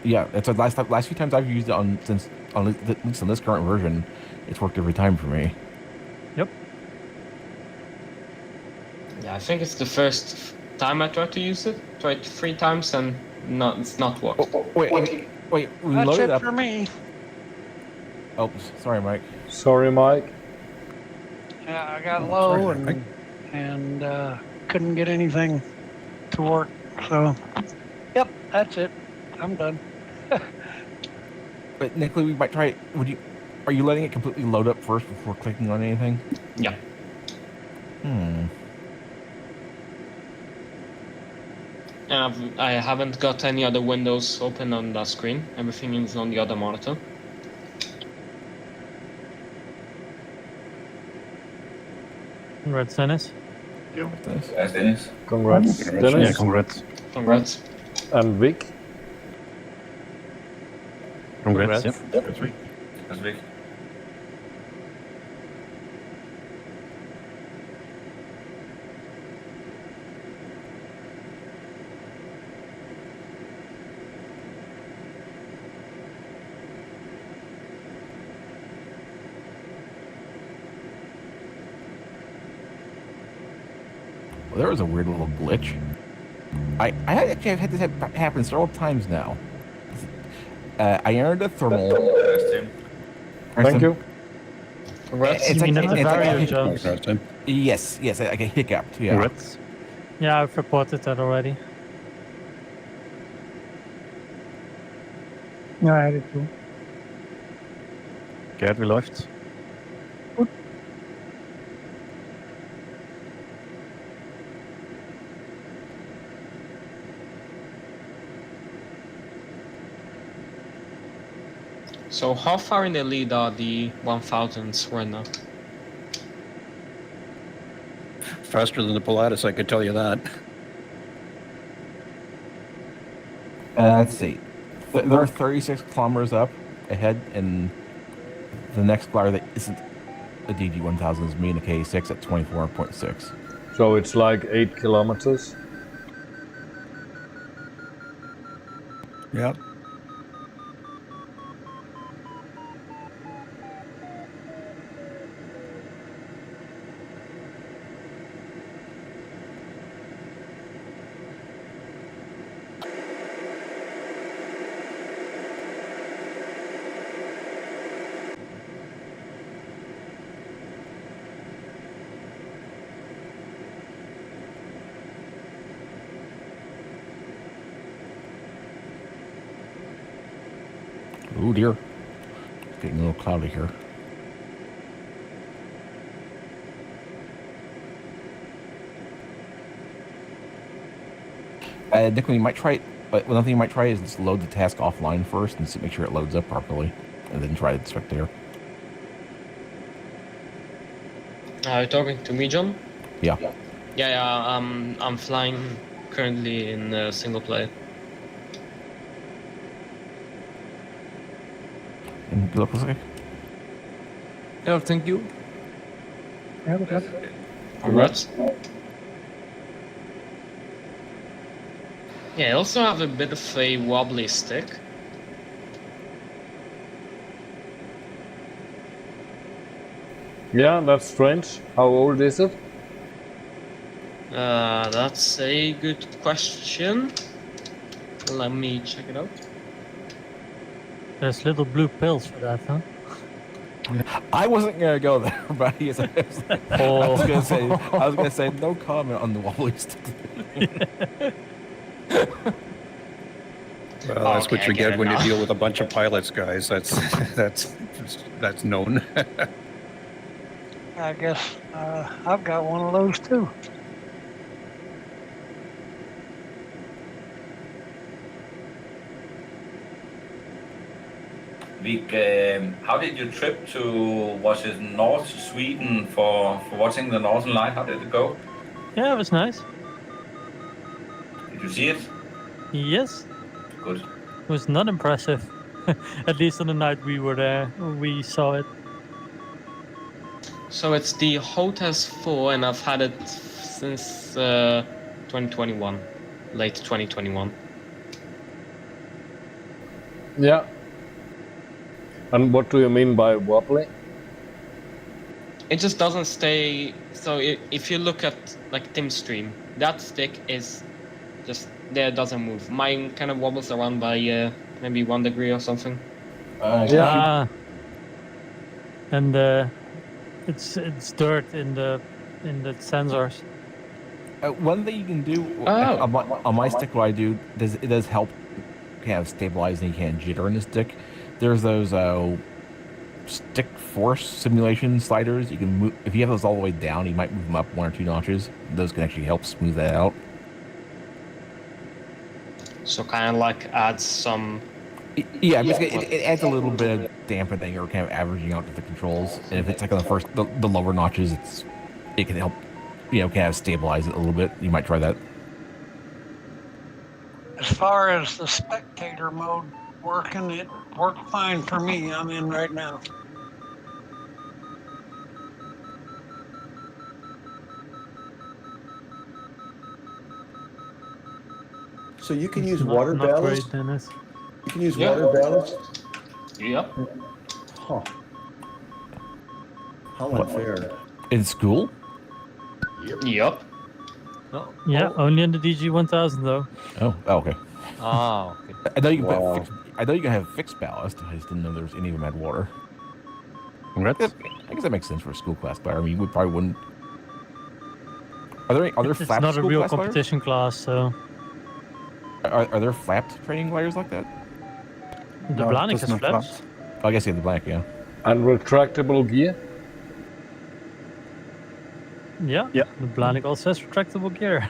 Yeah, it's the last few times I've used it at least on this current version, it's worked every time for me. Yep. Yeah, I think it's the first time I tried to use it. Tried 3 times and it's not worked. Wait. That's it for me. Oh, sorry, Mike. Sorry, Mike. Yeah, I got low and couldn't get anything to work. So, yep, that's it. I'm done. But Nicola, we might try. Are you letting it completely load up first before clicking on anything? Yeah. And I haven't got any other windows open on that screen. Everything is on the other monitor. Congrats, Dennis. Congrats, Dennis. Congrats, Dennis. Yeah, congrats. Congrats. And Vic. Congrats. Congrats. Yep. That's big. Well, there was a weird little glitch. I actually have had this happen several times now. I entered a thermal. Thank you. Congrats. It's You mean like, at the it's like Vario a, jumps? yes, like a hiccup. Yeah. Congrats. Yeah, I've reported that already. Ja, hij dit doen. Gerd, wie läuft's? So how far in the lead are the 1000s right now? Faster than the Pilatus, I could tell you that. Let's see. There are 36 kilometers up ahead, and the next glider that isn't a DD1000 is me and a K6 at 24.6. So it's like 8 kilometers. Yep. Oh dear. It's getting a little cloudy here. Nick, you might try. One thing you might try is just load the task offline first and make sure it loads up properly, and then try the spectator. Are you talking to me, John? Yeah. Yeah. I'm flying currently in single player. And good luck with it. Yeah, thank you. Ja, dat gaat. Congrats. Yeah, I also have a bit of a wobbly stick. Yeah, that's strange. How old is it? That's a good question. Let me check it out. There's little blue pills for that, huh? I wasn't gonna go there, but I was gonna say no comment on the wobbly stick. Well, that's what you get when you deal with a bunch of pilots, guys. That's known. I guess I've got one of those too. Vic, how did you trip to, was it North Sweden for watching the Northern Light? How did it go? Yeah, it was nice. Did you see it? Yes. Good. It was not impressive. At least on the night we were there, we saw it. So it's the HOTAS 4, and I've had it since 2021, late 2021. Yeah. And what do you mean by wobbly? It just doesn't stay. So if you look at like Tim's stream, that stick is just there, doesn't move. Mine kind of wobbles around by maybe 1 degree or something. Yeah. And it's dirt in the sensors. One thing you can do on my stick, what I do, it does help kind of stabilize and you can jitter in the stick. there's those stick force simulation sliders. You can move if you have those all the way down. You might move them up 1 or 2 notches. Those can actually help smooth that out. So kind of like adds some. Yeah, it adds a little bit of dampening or kind of averaging out to the controls. And if it's like on the lower notches, it can help, kind of stabilize it a little bit. You might try that. As far as the spectator mode working, it worked fine for me. I'm in right now. So you can use Not- water not ballast? great, Dennis. You can use Yeah. water ballast? Yep. Huh. How unfair. In school? Yep. No. Yeah, only in the DG 1000 though. Oh, okay. Ah, okay. I know you can Wow. I know you can have fixed ballast. I just didn't know there was any of them had water. Congrats. I guess that makes sense for a school class player. I mean, we probably wouldn't. Are there It's flapped not a school real class gliders? competition class, so Are there flapped training gliders like that? the No, Blanik that's is not flaps. flaps. Oh, I guess you have the black, yeah. And retractable gear. Yeah. Yeah. The Blanik also has retractable gear.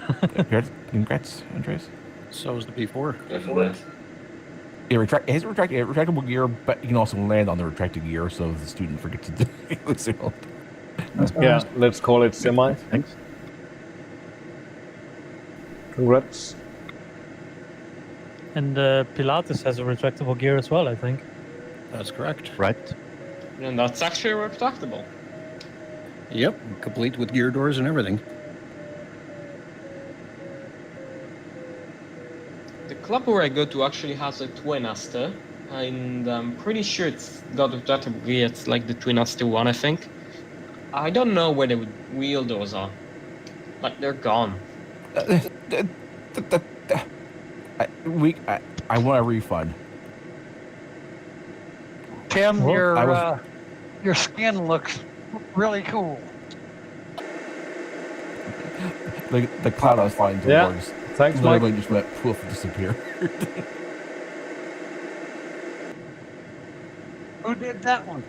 Congrats, Andres. So was the B4. Yeah, it has retractable gear, but you can also land on the retracted gear, so if the student forgets to do it. Yeah, let's call it semi. Thanks. Congrats. And Pilatus has a retractable gear as well, I think. That's correct. Right. And that's actually retractable. Yep, complete with gear doors and everything. The club where I go to actually has a twin Aster, and I'm pretty sure it's got retractable gear. It's like the twin Aster one, I think. I don't know where the wheel doors are. Like they're gone. I want a refund. Tim, Well, your skin looks really cool. The cloud I was flying Yeah. towards. Thanks, Mike. Literally just went poof, disappear. Who did that one?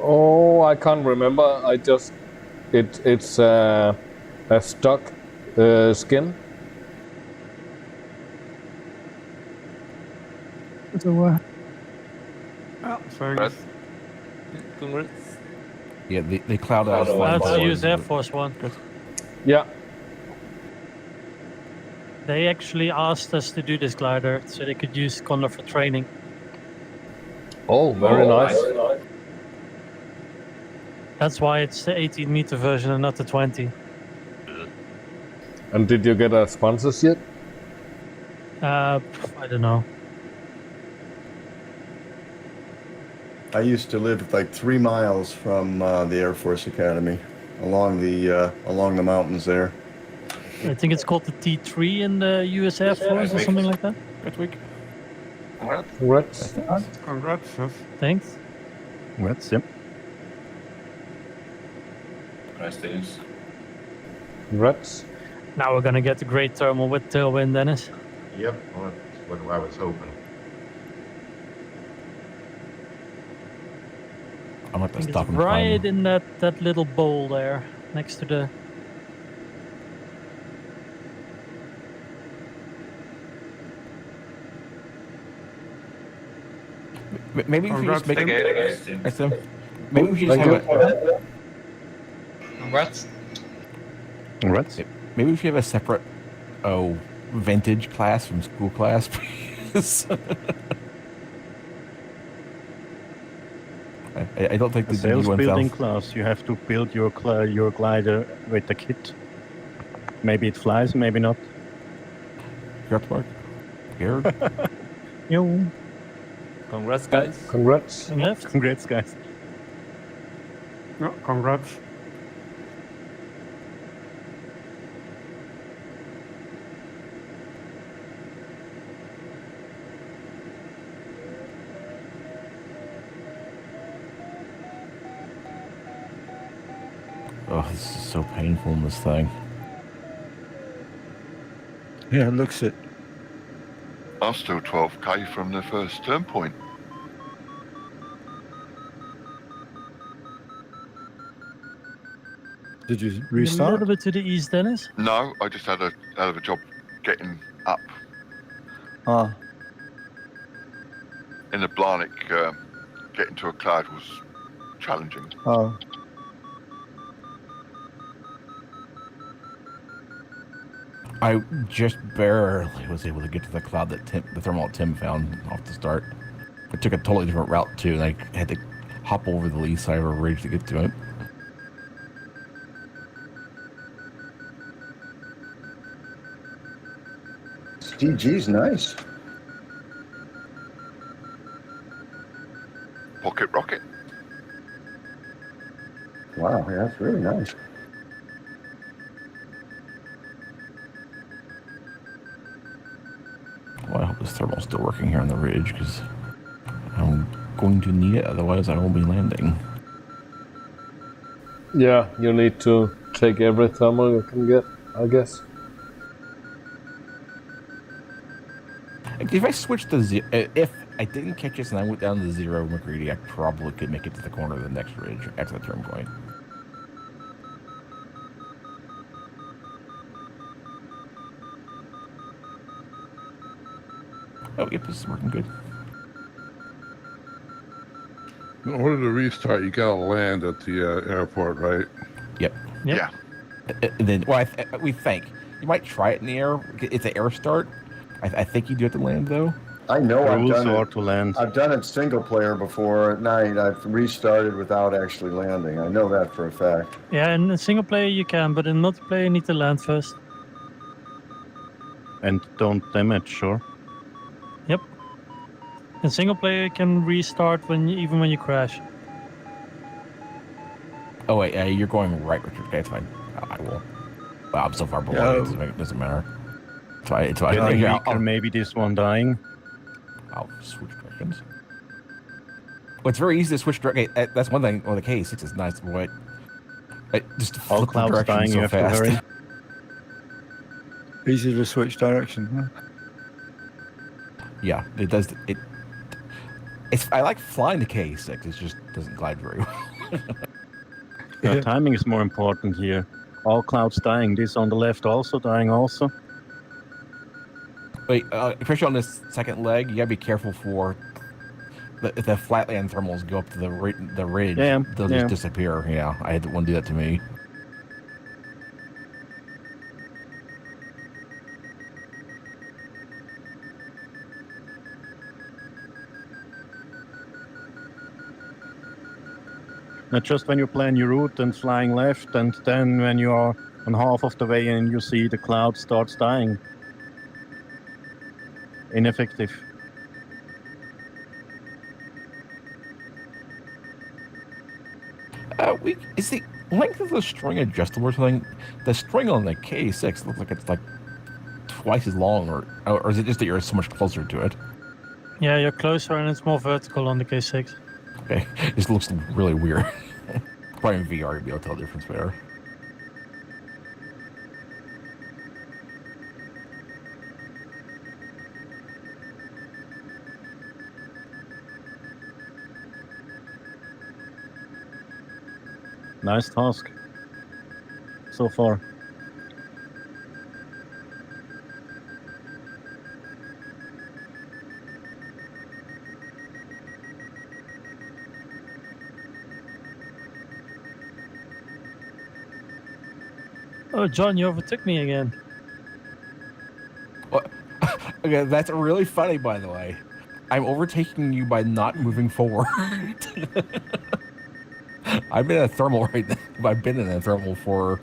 Oh, I can't remember. It's a stock skin. So, oh, thanks. Congrats. Yeah, the cloud I was flying That's the towards. US Air Force one. Yeah. They actually asked us to do this glider so they could use Condor for training. Oh, very nice. That's why it's the 18-meter version and not the 20. And did you get a sponsorship? I don't know. I used to live like 3 miles from the Air Force Academy, along the mountains there. I think it's called the T3 in the US Air Force or something like that. Good week. Congrats. Congrats. Yes. Thanks. Congrats, yep. Congrats. Now we're gonna get a great thermal with tailwind, Dennis. Yep, well, that's what I was hoping. I'm gonna have to I think stop it's and right climb. in that little bowl there, next to the. Maybe we should just make Congrats, Maybe we should just Thank have a, Congrats. Congrats. maybe we should have a separate vintage class from school class. Please. I don't think A the sales DD1000 building class, you have to build your glider with the kit. Maybe it flies, maybe not. Congrats, Mark. Here. Yo. Congrats, guys. Congrats. Left. Congrats, guys. No, congrats. Oh, this is so painful in this thing. Yeah, it looks it. I'm still 12k from the first turn point. Did you You're a restart? little bit to the east, Dennis. No, I just had a hell of a job getting up Ah, in the Blarney. Getting to a cloud was challenging. oh. I just barely was able to get to the cloud that the thermal Tim found off the start. I took a totally different route too, and I had to hop over the lee side of a ridge to get to it. DG's nice. Pocket rocket. Wow, yeah, that's really nice. Well, I hope this thermal's still working here on the ridge, because I'm going to need it, otherwise I won't be landing. Yeah, you need to take every thermal you can get, I guess. If I switched to if I didn't catch this and I went down to 0 McCready, I probably could make it to the corner of the next ridge after the turn point. Oh, yep, this is working good. In order to restart, you gotta land at the airport, right? Yep. Yeah. And then, well, we think you might try it in the air. It's an air start. I think you do have to land though. I know I've Rules done are it. to land. I've done it single player before at night. I've restarted without actually landing. I know that for a fact. Yeah, in single player you can, but in multiplayer you need to land first. And don't damage, sure. Yep. In single player you can restart even when you crash. Oh wait, you're going right, Richard. Okay, it's fine. I will. Well, I'm so far below. It doesn't matter. It's fine. Getting weaker, maybe this one dying. I'll switch directions. Well, it's very easy to switch directions. That's one thing. Well, the K6 is nice, but just all flip the clouds direction dying, so you have fast. to hurry. Easy to switch direction, huh? Yeah, it does. I like flying the K6. It just doesn't glide very well. Yeah, timing is more important here. All clouds dying. This on the left also dying also. Wait, especially on this second leg, you gotta be careful for if the flatland thermals go up to the ridge. Yeah, they'll just disappear. Yeah, I had one do that to me. Not just when you plan your route and flying left, and then when you are on half of the way and you see the cloud starts dying. Ineffective. Is the length of the string adjustable or something? The string on the K6 looks like it's like twice as long, or is it just that you're so much closer to it? Yeah, you're closer and it's more vertical on the K6. Okay, this looks really weird. Probably in VR you'd be able to tell the difference better. Nice task so far. Oh, John, you overtook me again. What? Okay, that's really funny, by the way. I'm overtaking you by not moving forward. I've been in a thermal right now. I've been in a thermal for...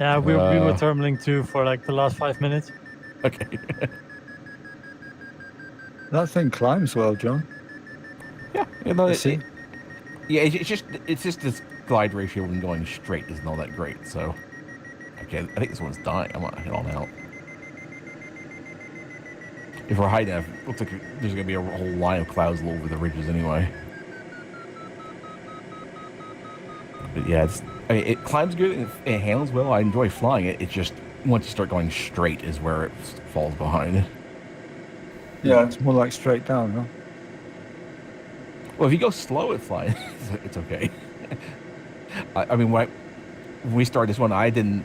Yeah, we were thermaling too for like the last 5 minutes. Okay. That thing climbs well, John. Yeah, you know, it's just this glide ratio when going straight isn't all that great, so... Okay, I think this one's dying. I'm gonna head on out. If we're high enough, it looks like there's gonna be a whole line of clouds over the ridges anyway. But yeah, it climbs good and it handles well. I enjoy flying it. It's just once you start going straight is where it falls behind. Yeah, it's more like straight down, no? Well, if you go slow, it flies. It's okay. I mean, when we started this one, I didn't.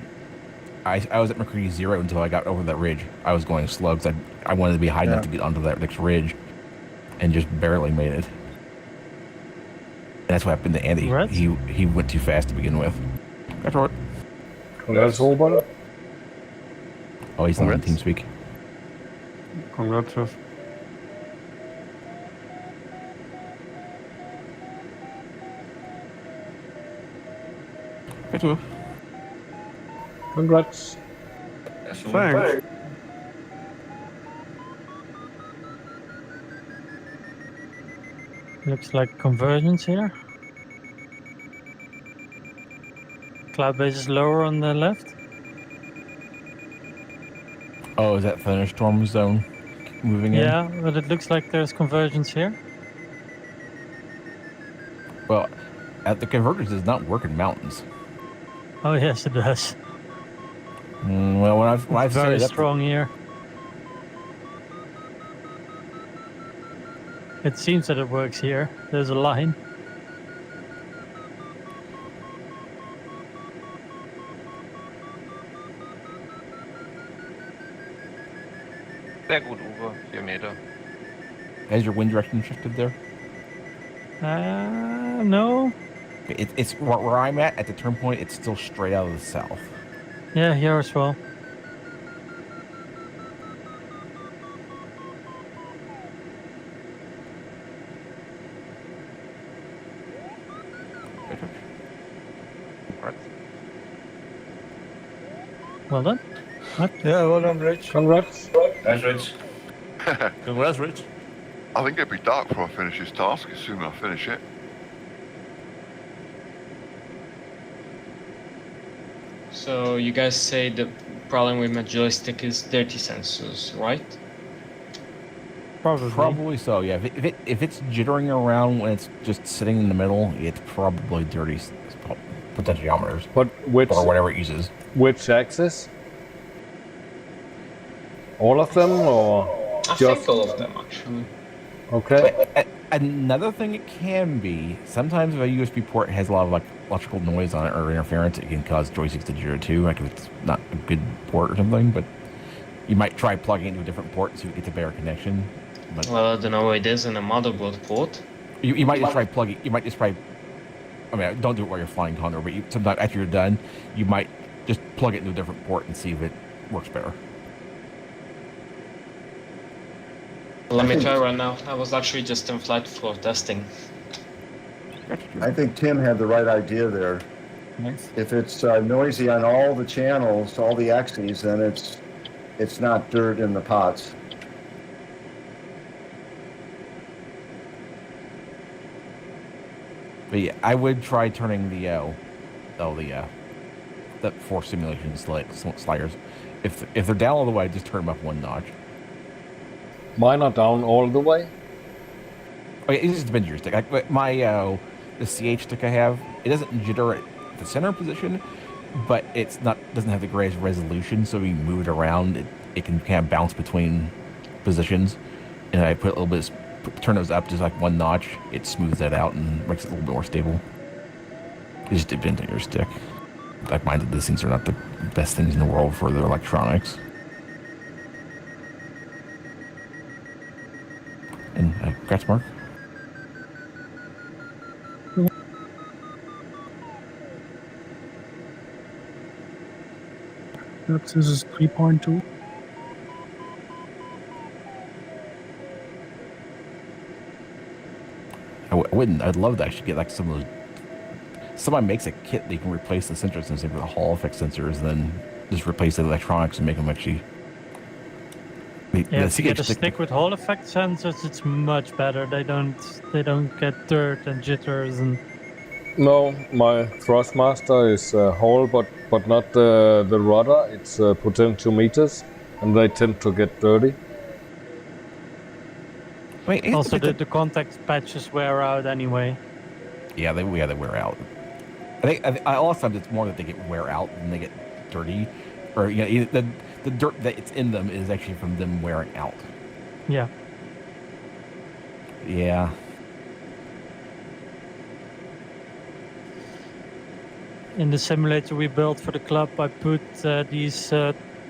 I was at McCready 0 until I got over that ridge. I was going slow because I wanted to be high enough to get onto that next ridge, and just barely made it. And that's what happened to Andy. Right. He went too fast to begin with. That's right. Congrats, Robert. Oh, he's not on TeamSpeak. Congrats, Jeff. Good too. Congrats. Thanks. Looks like convergence here. Cloud base is lower on the left. Oh, is that thunderstorm zone moving in? Yeah, but it looks like there's convergence here. Well, the convergence does not work in mountains. Oh yes, it does. Well, when I've very set it up, strong here. It seems that it works here. There's a line. Sehr gut, Uwe. 4 Meter. has your wind direction shifted there? No. It's where I'm at the turn point. It's still straight out of the south. Yeah, here as well. Well done. What? Yeah, well done, Rich. Congrats. That's Rich. Congrats, Rich. I think it'd be dark before I finish this task, assuming I finish it. So you guys say the problem with my joystick is dirty sensors, right? Probably so. Yeah. If it's jittering around when it's just sitting in the middle, it's probably dirty potentiometers. But which or whatever it uses. Which axis? All of them, or I just think all of them actually. Okay. But another thing it can be, sometimes if a USB port has a lot of like electrical noise on it or interference, it can cause joysticks to jitter too, like if it's not a good port or something. But you might try plugging it into a different port so you get a better connection. But Well, I don't know what it is in a motherboard port. you might just try plugging. You might just try. I mean, don't do it while you're flying Condor, but sometimes after you're done, you might just plug it into a different port and see if it works better. Let me try right now. I was actually just in flight for testing. I think Tim had the right idea there. If it's noisy on all the channels, all the axes, then it's not dirt in the pots. But yeah, I would try turning the force simulation sliders. If they're down all the way, just turn them up one notch. Mine are down all the way. Okay, it just depends on your stick. Like my the CH stick I have, it doesn't jitter at the center position, but it's not doesn't have the greatest resolution. So when you move it around, it can kind of bounce between positions. And I put a little bit, turn those up just like one notch. It smooths that out and makes it a little bit more stable. It just depends on your stick. Like mine, these things are not the best things in the world for their electronics. And congrats, Mark. Yep, this is 3.2. I'd love to actually get like some of those. Somebody makes a kit that you can replace the sensor sensor with the Hall effect sensors, and then just replace the electronics and make them actually. Yeah, if you get a stick with Hall effect sensors, it's much better. They don't get dirt and jitters and. No, my Thrustmaster is Hall, but not the rudder. It's potentiometers, and they tend to get dirty. Wait, Also, the contact patches wear out anyway. Yeah, they wear out. I think a lot of times it's more that they get wear out than they get dirty, or the dirt that it's in them is actually from them wearing out. Yeah. Yeah. In the simulator we built for the club, I put these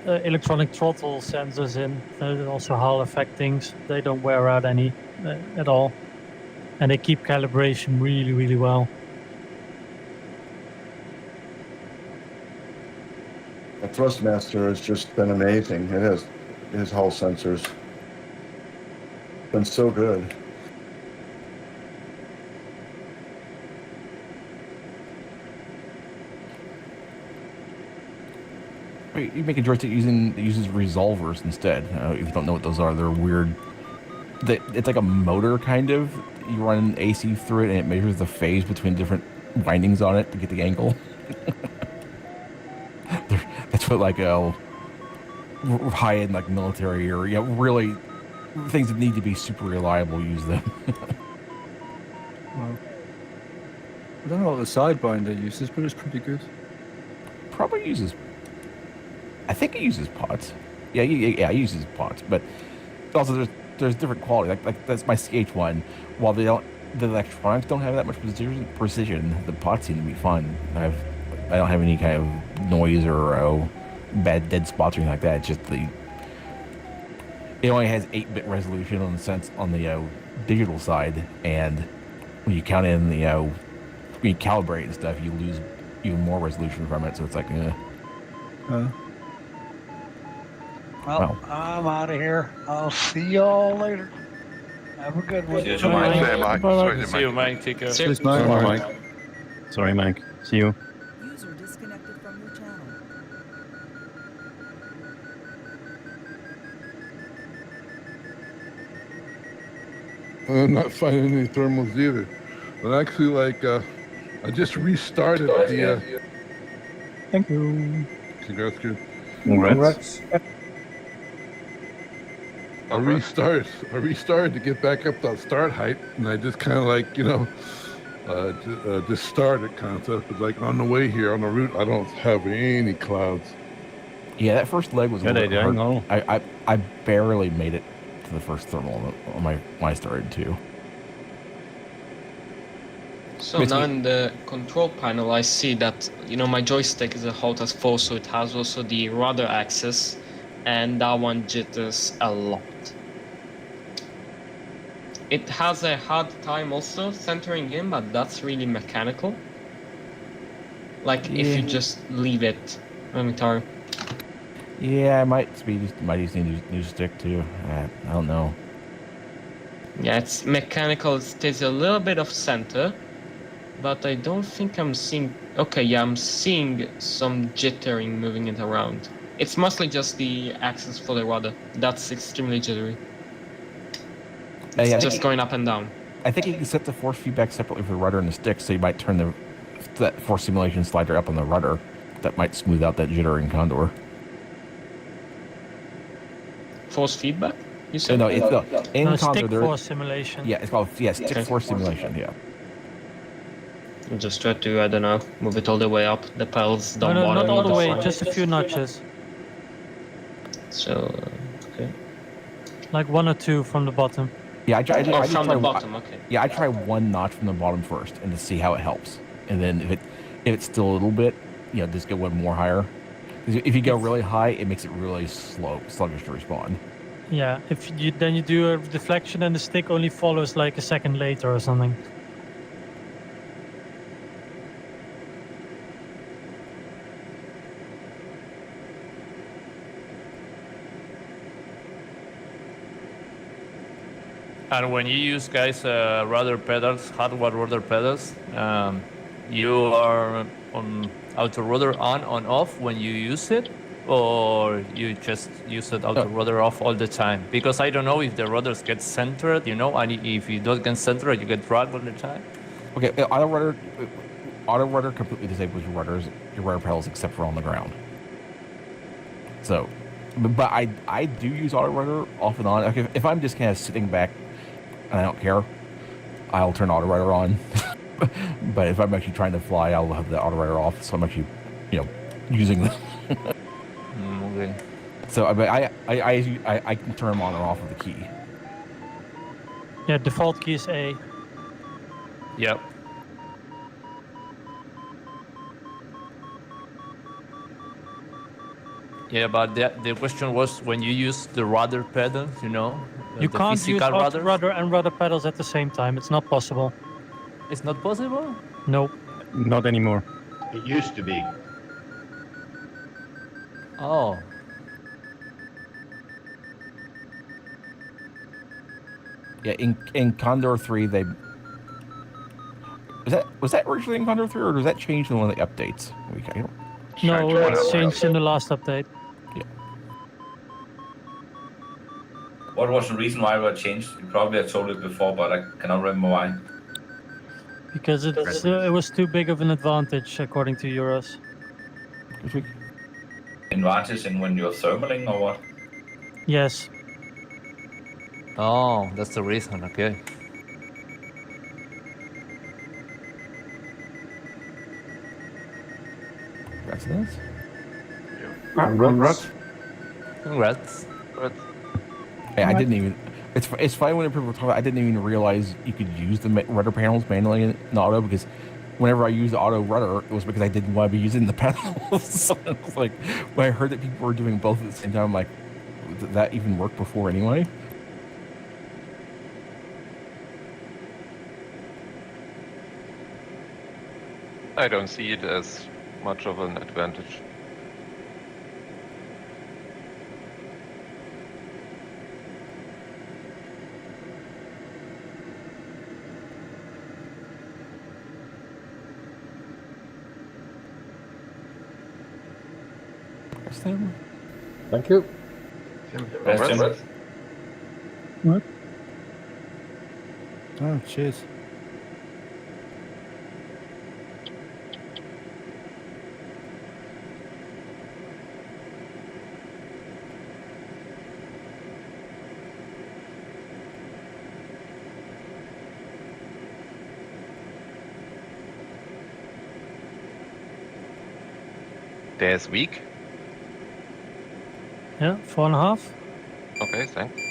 electronic throttle sensors in. Also Hall effect things. They don't wear out any at all. And they keep calibration really, really well. The Thrustmaster has just been amazing. It has his Hall sensors. Been so good. You make a joystick that uses resolvers instead. If you don't know what those are, they're weird. It's like a motor, kind of. You run AC through it, and it measures the phase between different windings on it to get the angle. That's what, like, high-end, like, military or, really things that need to be super reliable use them. Well, I don't know what the sidebinder uses, but it's pretty good. Probably uses... I think it uses pots. Yeah, it uses pots, but also there's different quality. Like that's my CH1. While the electronics don't have that much precision, the pots seem to be fun. I don't have any kind of noise or bad dead spots or anything like that. It's just it only has 8-bit resolution on the digital side, and when you count in when you calibrate and stuff, you lose even more resolution from it. So it's like, Well, I'm out of here. I'll see y'all later. Have a good one. Cheers, Mike. See you, Mike. Take care. Cheers, Mike. Sorry, Mike. Sorry, Mike. See you. User disconnected from your channel. I'm not finding any thermals either. But actually, like, I just restarted the. Thank you. Congrats, kid. Congrats. I restarted to get back up that start height, and I just kind of like, just started concept. But like on the way here, on the route, I don't have any clouds. Yeah, that first leg was Good a little idea. hard. I barely made it to the first thermal when I started too. So now in the control panel, I see that, my joystick is a Holtas 4, so it has also the rudder axis, and that one jitters a lot. It has a hard time also centering in, but that's really mechanical. Like if you just leave it momentarily. Yeah, I might just need a new stick too. I don't know. Yeah, it's mechanical. It stays a little bit off center, but I don't think I'm seeing... Okay, yeah, I'm seeing some jittering moving it around. It's mostly just the axis for the rudder. That's extremely jittery. It's just going up and down. I think you can set the force feedback separately for the rudder and the stick, so you might turn that force simulation slider up on the rudder. That might smooth out that jitter in Condor. Force feedback? You said? No, it's in Condor. Stick force simulation. Yeah, it's called stick force simulation. Yeah. Just try to, I don't know, move it all the way up. The pedals don't No, bother not all me, the way, fine. just a few notches. So, okay. Like 1 or 2 from the bottom. Yeah, I try from the bottom, okay. Yeah, I try 1 notch from the bottom first, and to see how it helps. And then if it's still a little bit, just go 1 more higher. If you go really high, it makes it really sluggish to respond. Yeah, if you do a deflection and the stick only follows like a second later or something. And when you use, guys, rudder pedals, hardware rudder pedals, you are on auto rudder on off when you use it, or you just use it auto rudder off all the time? Because I don't know if the rudders get centered, and if you don't get centered, you get dragged all the time. Okay, auto rudder completely disables your rudder pedals except for on the ground. So, but I do use auto rudder off and on. Like if I'm just kind of sitting back and I don't care, I'll turn auto rudder on. But if I'm actually trying to fly, I'll have the auto rudder off. So I'm actually, using them. Okay. So I can turn them on and off with the key. Yeah, default key is A. Yep. Yeah, but the question was when you use the rudder pedal, you know, You the can't use physical rudders. rudder and rudder pedals at the same time. It's not possible. It's not possible? Nope. Not anymore. It used to be. Oh. Yeah, in Condor3 they was that originally in Condor3 or was that changed in one of the updates? No, it's changed in the last update. Yeah. What was the reason why it was changed? You probably have told it before, but I cannot remember why. Because it was too big of an advantage, according to Euros. Advantage in when you're thermaling or what? Yes. Oh, that's the reason. Okay. Congrats. Congrats. Congrats. Hey, I didn't even. It's funny when people talk about. I didn't even realize you could use the rudder panels manually in auto because whenever I used the auto rudder, it was because I didn't want to be using the pedals. So it was like when I heard that people were doing both at the same time, I'm like, did that even work before anyway? I don't see it as much of an advantage. Thank you. What? Oh, cheers. There's weak. Yeah, 4.5. Okay, thanks.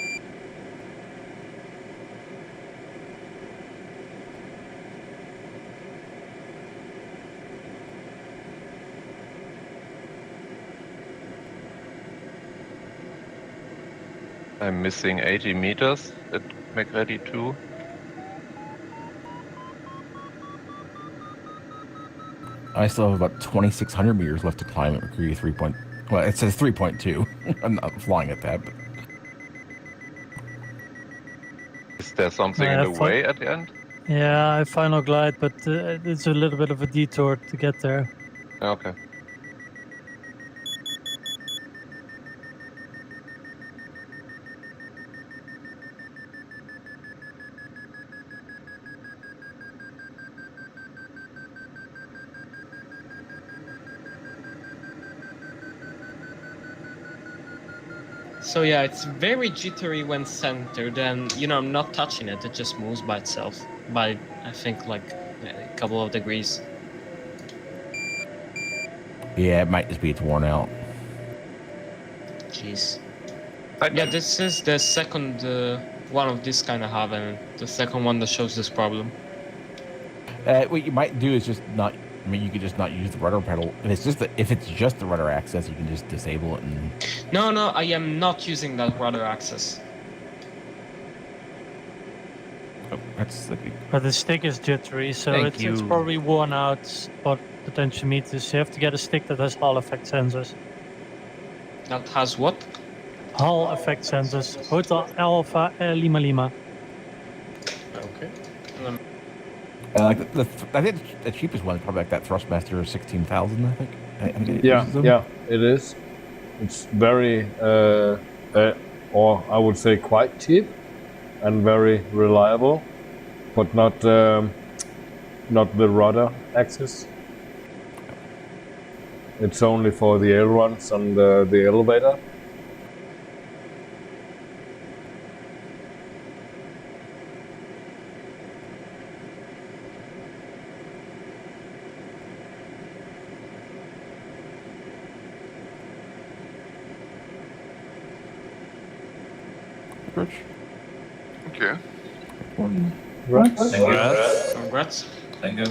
I'm missing 80 meters at McReady 2. I still have about 2,600 meters left to climb at Mercury 3. Well, it says 3.2. I'm not flying at that, but Is there something in the way at the end? Yeah, I final glide, but it's a little bit of a detour to get there. Okay. So yeah, it's very jittery when centered, and I'm not touching it, it just moves by itself by, I think, like a couple of degrees. yeah, it might just be it's worn out. Jeez. Yeah, this is the second one of this kind I have, and the second one that shows this problem. What you might do is just not. I mean, you could just not use the rudder pedal. If it's just the rudder access, you can just disable it and. No, I am not using that rudder access. Oh, that's like. But the stick is jittery, so it's probably worn out spot potentiometers. You have to get a stick that has Hall effect sensors. That has what? Hall effect sensors. Hotel Alpha Lima Lima. Okay. Like I think the cheapest one is probably like that Thrustmaster 16,000. I think. Yeah, it is. It's very, or I would say quite cheap, and very reliable, but not the rudder access. It's only for the ailerons and the elevator. Okay. Congrats. Congrats. Thank you.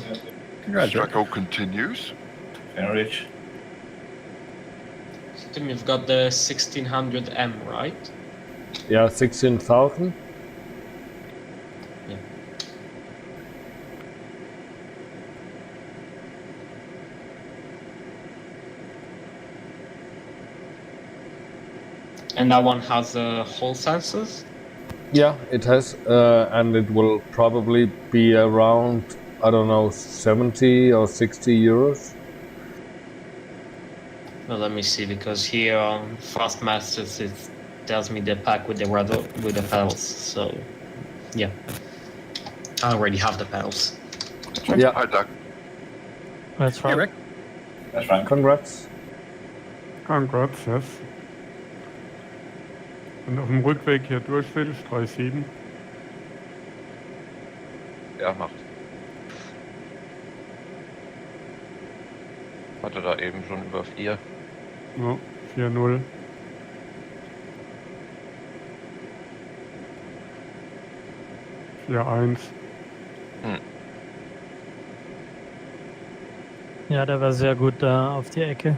Struggle continues. Very rich. So Tim, you've got the 1600M, right? Yeah, 16,000. Yeah. And that one has hole sensors? Yeah, it has, and it will probably be around, I don't know, 70 or 60 euros. Well, let me see, because here on Fastmasters it tells me the pack with the pedals. So, yeah, I already have the pedals. Yeah. Hi, Doug. That's right. Rick. That's right. Congrats. Congrats, yes. Und auf dem Rückweg hier durch will, 3,7. Ja, macht. Hatte da eben schon über 4. Ja, 4,0. Ja, 1. Ja, der war sehr gut da auf die Ecke.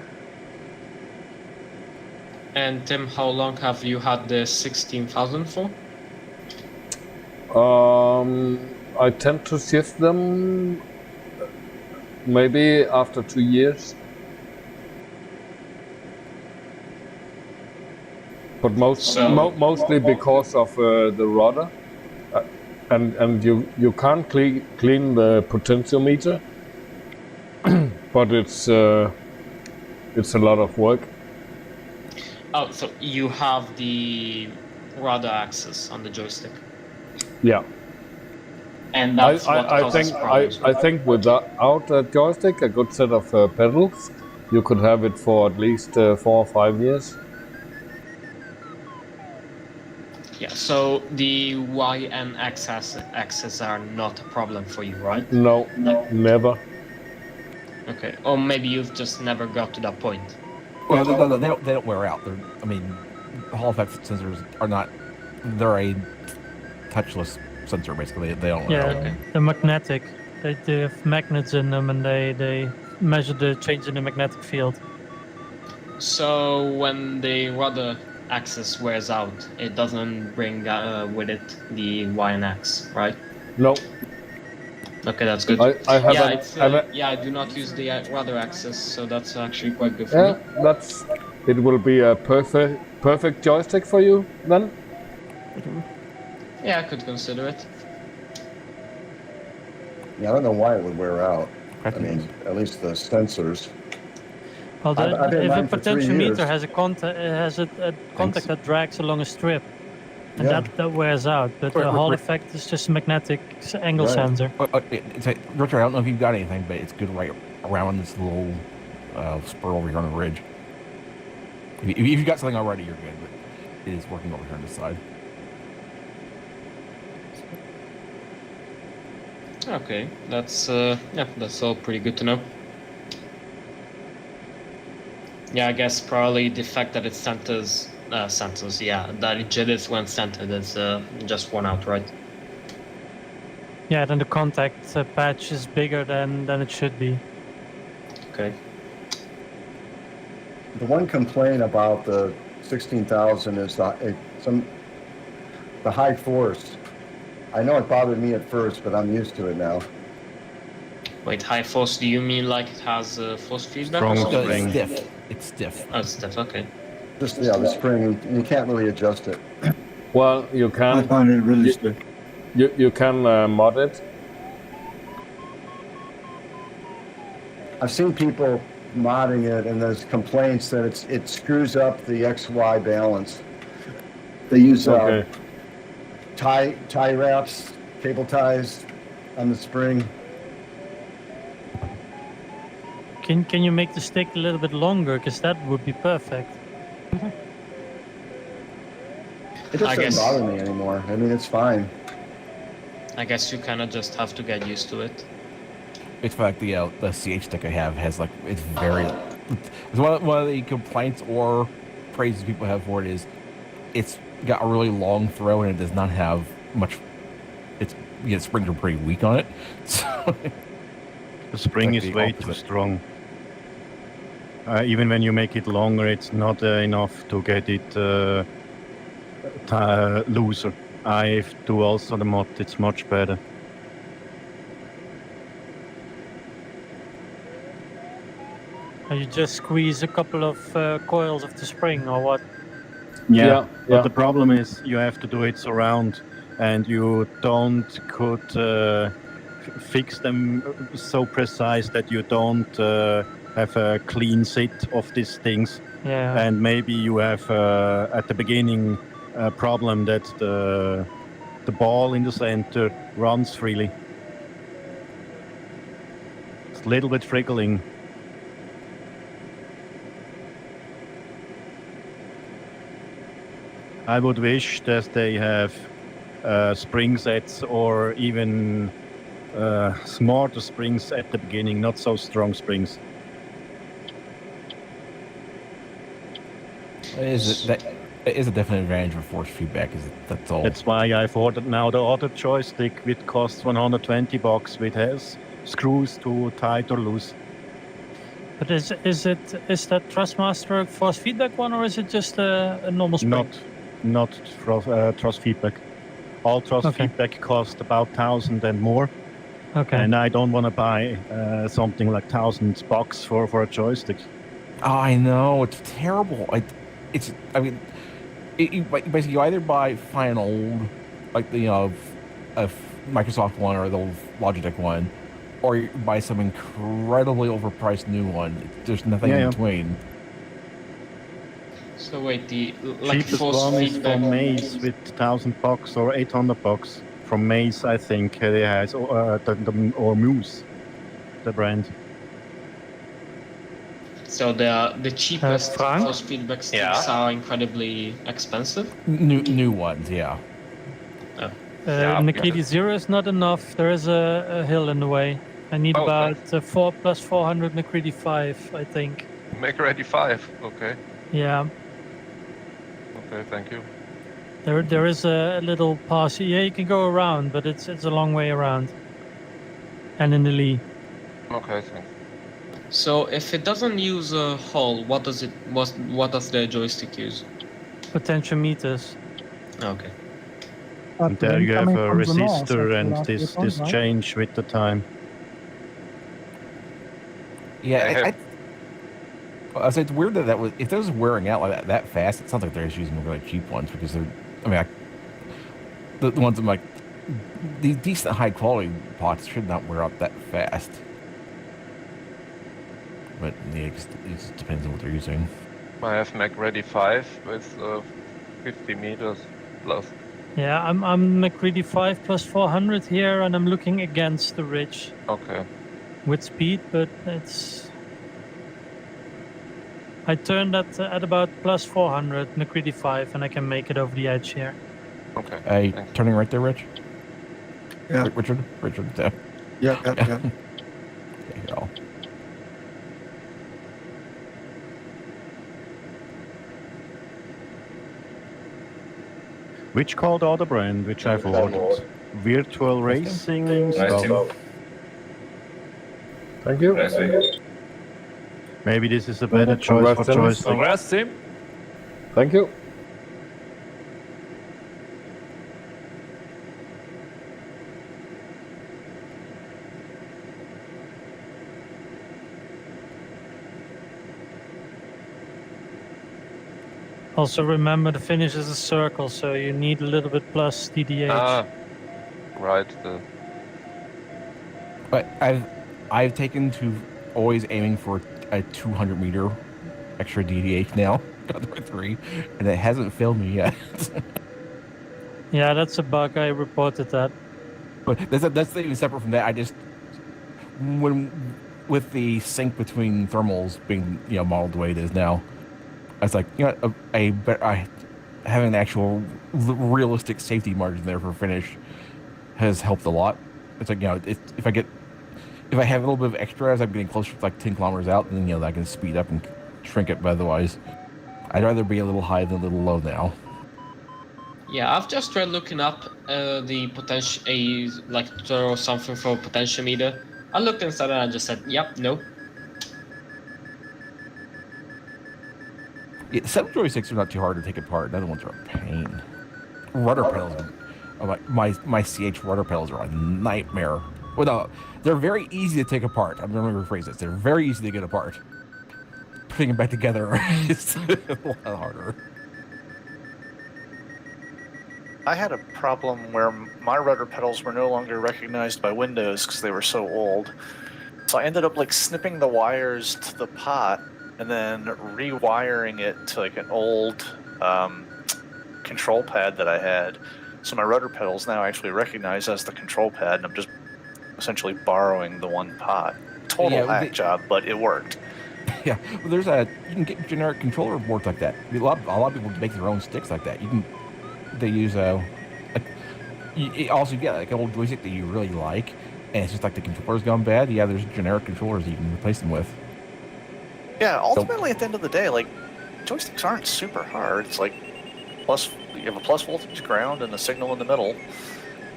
And Tim, how long have you had the 16,000 for? I tend to shift them maybe after 2 years. But mostly because of the rudder, and you can't clean the potentiometer, but it's a lot of work. Oh, so you have the rudder axis on the joystick. Yeah. And that's what causes problems. I think without a joystick, a good set of pedals, you could have it for at least 4 or 5 years. Yeah, so the Y and X axes are not a problem for you, right? No, never. Okay, or maybe you've just never got to that point. Well, no, they don't wear out. I mean, Hall effect sensors are not. They're a touchless sensor, basically. They don't wear out. Yeah, they're magnetic. They have magnets in them, and they measure the change in the magnetic field. So when the rudder axis wears out, it doesn't bring with it the Y and X, right? No. Okay, that's good. I do not use the rudder axis, so that's actually quite good for me. It will be a perfect joystick for you then. Yeah, I could consider it. Yeah, I don't know why it would wear out. I mean, at least the sensors. Well, I've had if a mine for 3 years. potentiometer has a contact that drags along a strip, and that wears out. But the Hall effect is just a magnetic angle sensor. Richard, I don't know if you've got anything, but it's good right around this little spur over here on the ridge. If you've got something already, you're good. But it is working over here on this side. Okay, that's that's all pretty good to know. Yeah, I guess probably the fact that it centers, that it jitters when centered is just worn out, right? Yeah, then the contact patch is bigger than it should be. Okay. The one complaint about the 16,000 is the high force. I know it bothered me at first, but I'm used to it now. Wait, high force, do you mean like it has force feedback? It's stiff. It's stiff. Oh, it's stiff, okay. Just, the spring, you can't really adjust it. Well, you can. I find it really stiff. You can mod it. I've seen people modding it, and there's complaints that it screws up the XY balance. They use tie wraps, cable ties on the spring. Can you make the stick a little bit longer? Because that would be perfect. It just doesn't bother me anymore. I mean, it's fine. I guess you kind of just have to get used to it. It's like the CH stick I have has like it's very. It's one of the complaints or praises people have for it is, it's got a really long throw and it does not have much springs are pretty weak on it. So The spring like is the way too opposite. strong. Even when you make it longer, it's not enough to get it looser. I do also the mod, it's much better. You just squeeze a couple of coils of the spring, or what? Yeah, but the problem is you have to do it surround, and you could fix them so precise that you don't have a clean sit of these things. Yeah. And maybe you have at the beginning a problem that the ball in the center runs freely. It's a little bit friggling. I would wish that they have spring sets or even smarter springs at the beginning, not so strong springs. It is a definite advantage of force feedback. That's all. That's why I've ordered now the other joystick, which costs $120, which has screws to tight or loose. But is that Thrustmaster force feedback one, or is it just a normal spring? Not thrust feedback. All thrust feedback cost about 1,000 and more. Okay. And I don't want to buy something like $1,000 for a joystick. Oh, I know, it's terrible. Basically you either find an old, like the a Microsoft one or the old Logitech one, or you buy some incredibly overpriced new one. There's nothing in between. So wait, the Cheapest force one is feedback from Maze with $1,000 or $800 from Maze, I think. It has or Moose, the brand. So the cheapest Frank? force feedback sticks are incredibly expensive. New ones, yeah. Nikiti 0 is not enough. There is a hill in the way. I need about 4 plus 400 Nikiti 5, I think. Make ready 5. Okay. Yeah. Okay, thank you. There is a little pass. Yeah, you can go around, but it's a long way around. And in the lee. Okay, thanks. So if it doesn't use a hull, what does the joystick use? Potentiometers. Okay. And there you have a resistor and this change with the time. Yeah, I say it's weird that if that was wearing out like that fast, it sounds like they're just using really cheap ones because the ones that like these decent high quality pots should not wear out that fast. But yeah, it just depends on what they're using. I have Mac Ready 5 with 50 meters plus. Yeah, I'm McCready 5 plus 400 here, and I'm looking against the ridge. Okay. With speed, but it's... I turned at about plus 400 McCready 5, and I can make it over the edge here. Okay. Hey, turning right there, Rich? Yeah. Richard? Yeah. There you go. Which called other brand, which I've ordered? Virtual Racing stuff. Thank you. Maybe this is a better choice for joystick. Congrats, Tim. Thank you. Also remember the finish is a circle, so you need a little bit plus DDH. Ah, right. But I've taken to always aiming for a 200 meter extra DDH now, Condor3, and it hasn't failed me yet. Yeah, that's a bug. I reported that. But that's even separate from that. I just with the sync between thermals being modeled the way it is now, I was like, I having an actual realistic safety margin there for finish has helped a lot. It's like if I have a little bit of extra as I'm getting closer to like 10 kilometers out, then I can speed up and shrink it. But otherwise, I'd rather be a little high than a little low now. Yeah, I've just tried looking up the potential, like throw something for potentiometer. I looked inside and I just said, yep, no. Yeah, some joysticks are not too hard to take apart. The other ones are a pain. Rudder pedals. Oh, my CH rudder pedals are a nightmare. Well, no, they're very easy to take apart. I'm going to rephrase this. They're very easy to get apart. Putting them back together is a lot harder. I had a problem where my rudder pedals were no longer recognized by Windows because they were so old. So I ended up like snipping the wires to the pot and then rewiring it to like an old control pad that I had. So my rudder pedals now actually recognize as the control pad, and I'm just essentially borrowing the one pot. Total hack job, but it worked. Yeah, well, you can get generic controller boards like that. A lot of people make their own sticks like that. They use also get like an old joystick that you really like, and it's just like the controller's gone bad. Yeah, there's generic controllers you can replace them with. Yeah, ultimately at the end of the day, like joysticks aren't super hard. It's like you have a plus voltage ground and a signal in the middle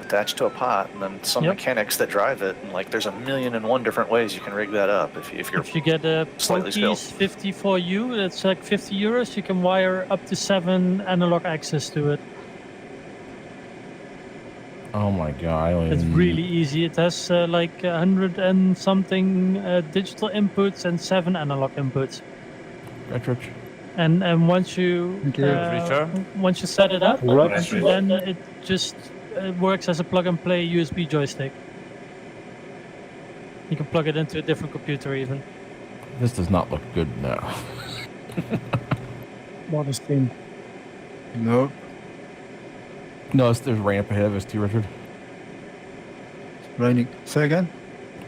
attached to a pot, and then some mechanics that drive it. And like there's 1,000,001 different ways you can rig that up if you get a slightly skilled. 54U, that's like €50. You can wire up to 7 analog access to it. Oh my god! It's really easy. It has like 100 and something digital inputs and 7 analog inputs. Cartridge. And once you set it up, then it just works as a plug-and-play USB joystick. You can plug it into a different computer even. This does not look good now. What is thing? Nope. No, there's rain up ahead of us too, Richard. It's raining. Say again?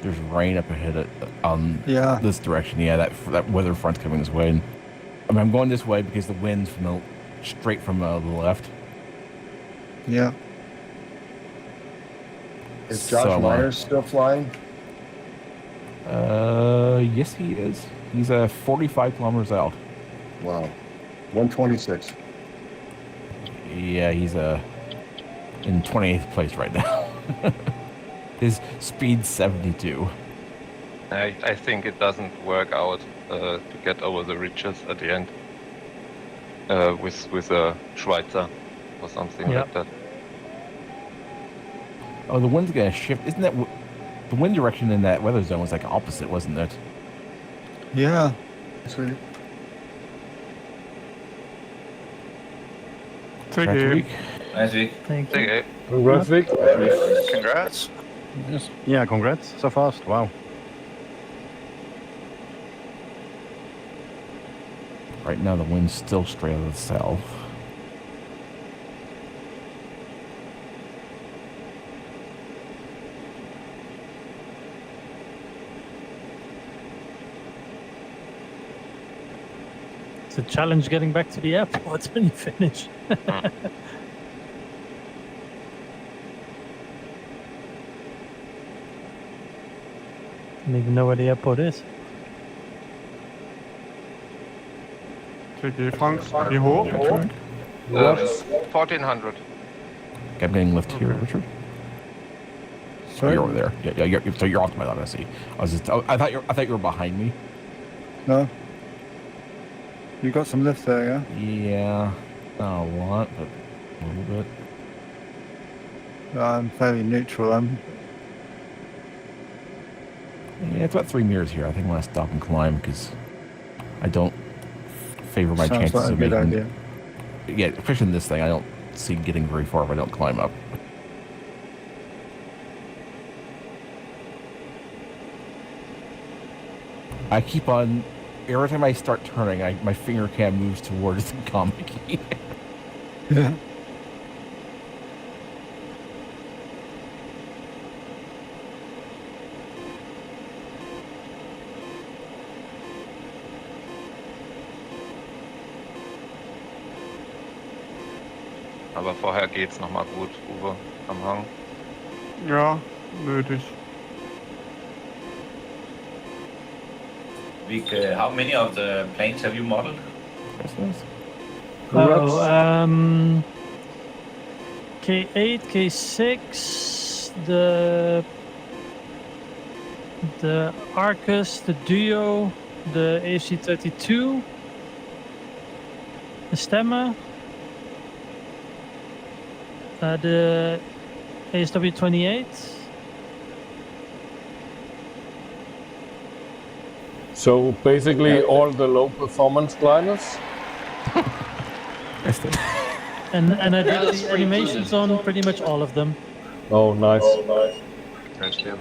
There's rain up ahead yeah. This direction. Yeah, that weather front's coming this way. And, I mean, I'm going this way because the wind's straight from the left. Yeah. Is Josh Myers still flying? Yes, he is. He's 45 kilometers out. Wow. 126. Yeah, he's in 28th place right now. His speed's 72. I think it doesn't work out to get over the ridges at the end with a Schweizer or something like that. Oh, the wind's gonna shift. Isn't that the wind direction in that weather zone was like opposite, wasn't it? Yeah. Thank you. Nice week. Thank you. Congrats, Vic. Congrats. Yes. Yeah, congrats. So fast. Wow. Right now, the wind's still straight out of the south. It's a challenge getting back to the airport when you finish. I don't even know where the airport is. Frank, wie hoch? 1400. I'm getting lift here, Richard. Sorry? You're over there. Yeah. So you're off to my left. I see. I thought you were behind me. No. You got some lift there, yeah? Yeah. Not a lot, but a little bit. I'm fairly neutral. Yeah, it's about 3 meters here. I think I'm gonna stop and climb because I don't favor my Sounds chances like a of good making. idea. Yeah, especially in this thing, I don't see getting very far if I don't climb up. I keep on. Every time I start turning, my finger cam moves towards the comic key. Yeah. Aber vorher geht's noch mal gut, Uwe, am Hang. Ja, nötig. Vic, how many of the planes have you modeled? K8, K6, the Arcus, the Duo, the AFC32, the Stemma, the ASW28. So basically all the low performance gliders. And I did the animations on pretty much all of them. Oh, nice. Thanks, Tim.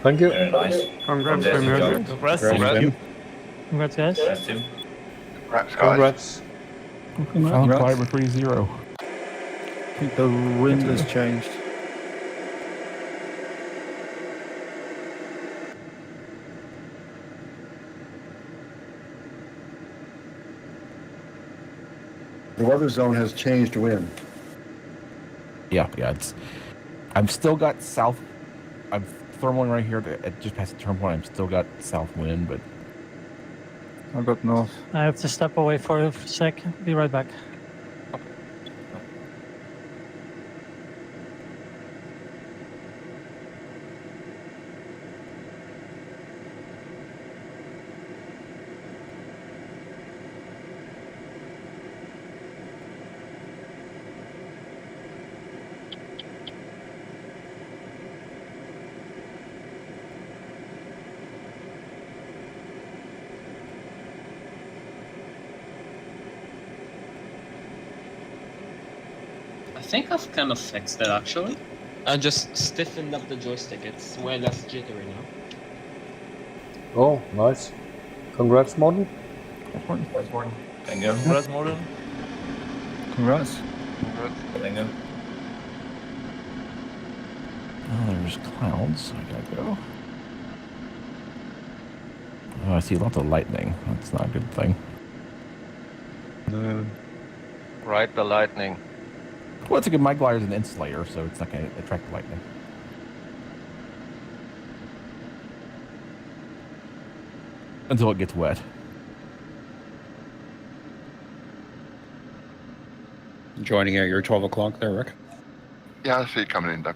Thank you. Very nice. Congrats, Fantastic Tim. job. Congrats. Thank you. Congrats, guys. Congrats, Tim. Congrats, guys. Congrats. Final climb with 3-0. I think the wind has changed. The weather zone has changed wind. Yeah, it's. I've still got south. I'm thermaling right here. Just past the turn point. I've still got south wind, but I've got north. I have to step away for a sec. Be right back. I think I've kind of fixed it actually. I just stiffened up the joystick. It's way less jittery now. Oh, nice. Congrats, Morten. Thank you. Congrats, Morten. Congrats. Thank you. oh, there's clouds. I gotta go. Oh, I see lots of lightning. That's not a good thing. Ride the lightning. Well, it's a good. My glider's an insulator, so it's not going to attract lightning. Until it gets wet. Joining at your 12 o'clock there, Rick? Yeah, I see it coming in there.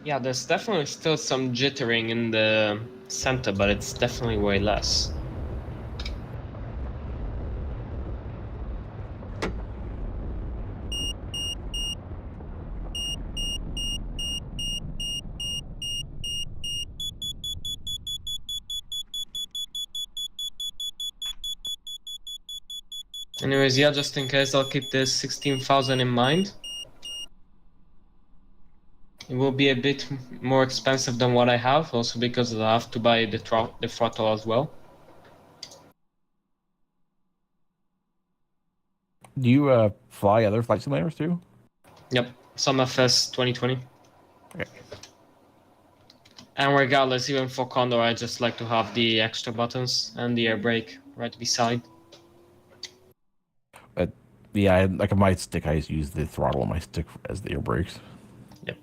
Yeah, there's definitely still some jittering in the center, but it's definitely way less. Anyways, yeah, just in case, I'll keep this 16,000 in mind. It will be a bit more expensive than what I have, also because I have to buy the throttle as well. Do you fly other flight simulators too? Yep, some FS 2020. Okay. And regardless, even for Condor, I just like to have the extra buttons and the air brake right beside. Yeah, like on my stick, I just use the throttle on my stick as the air brakes. Yep.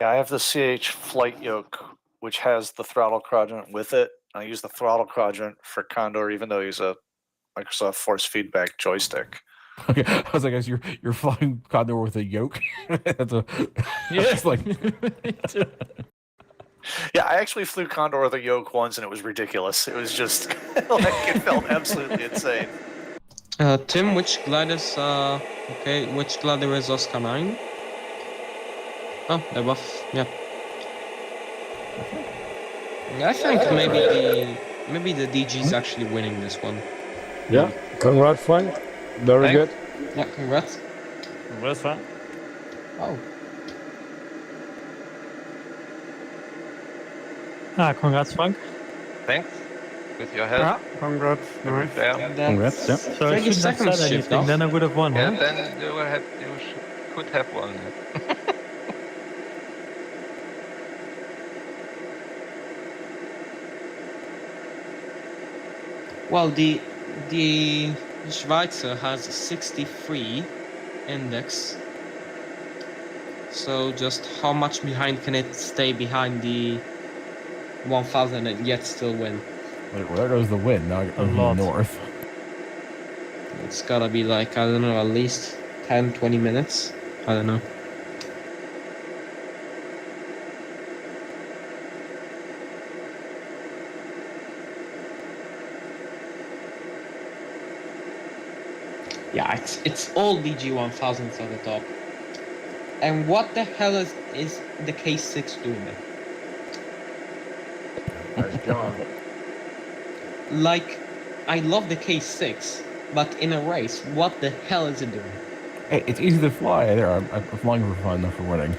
Yeah, I have the CH flight yoke, which has the throttle quadrant with it. I use the throttle quadrant for Condor, even though he's a Microsoft force feedback joystick. Okay, I was like, guys, you're flying Condor with a yoke. That's a it's like. Yeah, I actually flew Condor with a yoke once, and it was ridiculous. It was just like it felt absolutely insane. Tim, which gliders? Okay, which glider is Oscar 9? Oh, they're both. Yeah. I think maybe the DG is actually winning this one. Yeah. Congrats, Frank. Very good. Yeah, congrats. Congrats, Frank. Oh. Congrats, Frank. Thanks. With your help. Yeah, congrats. Nice. Yeah. Congrats. Yeah. So I shouldn't have said anything, then I would have won. Yeah, Huh? then could have won. Well, the Schweizer has 63 index. So just how much behind can it stay behind the 1000 and yet still win? Where goes the wind? Now I'm lot. north. It's gotta be like, I don't know, at least 10, 20 minutes. I don't know. Yeah, it's all DG1000s at the top. And what the hell is the K6 doing there? There's John. Like, I love the K6, but in a race, what the hell is it doing? Hey, it's easy to fly. There, I'm flying for fun, not for winning.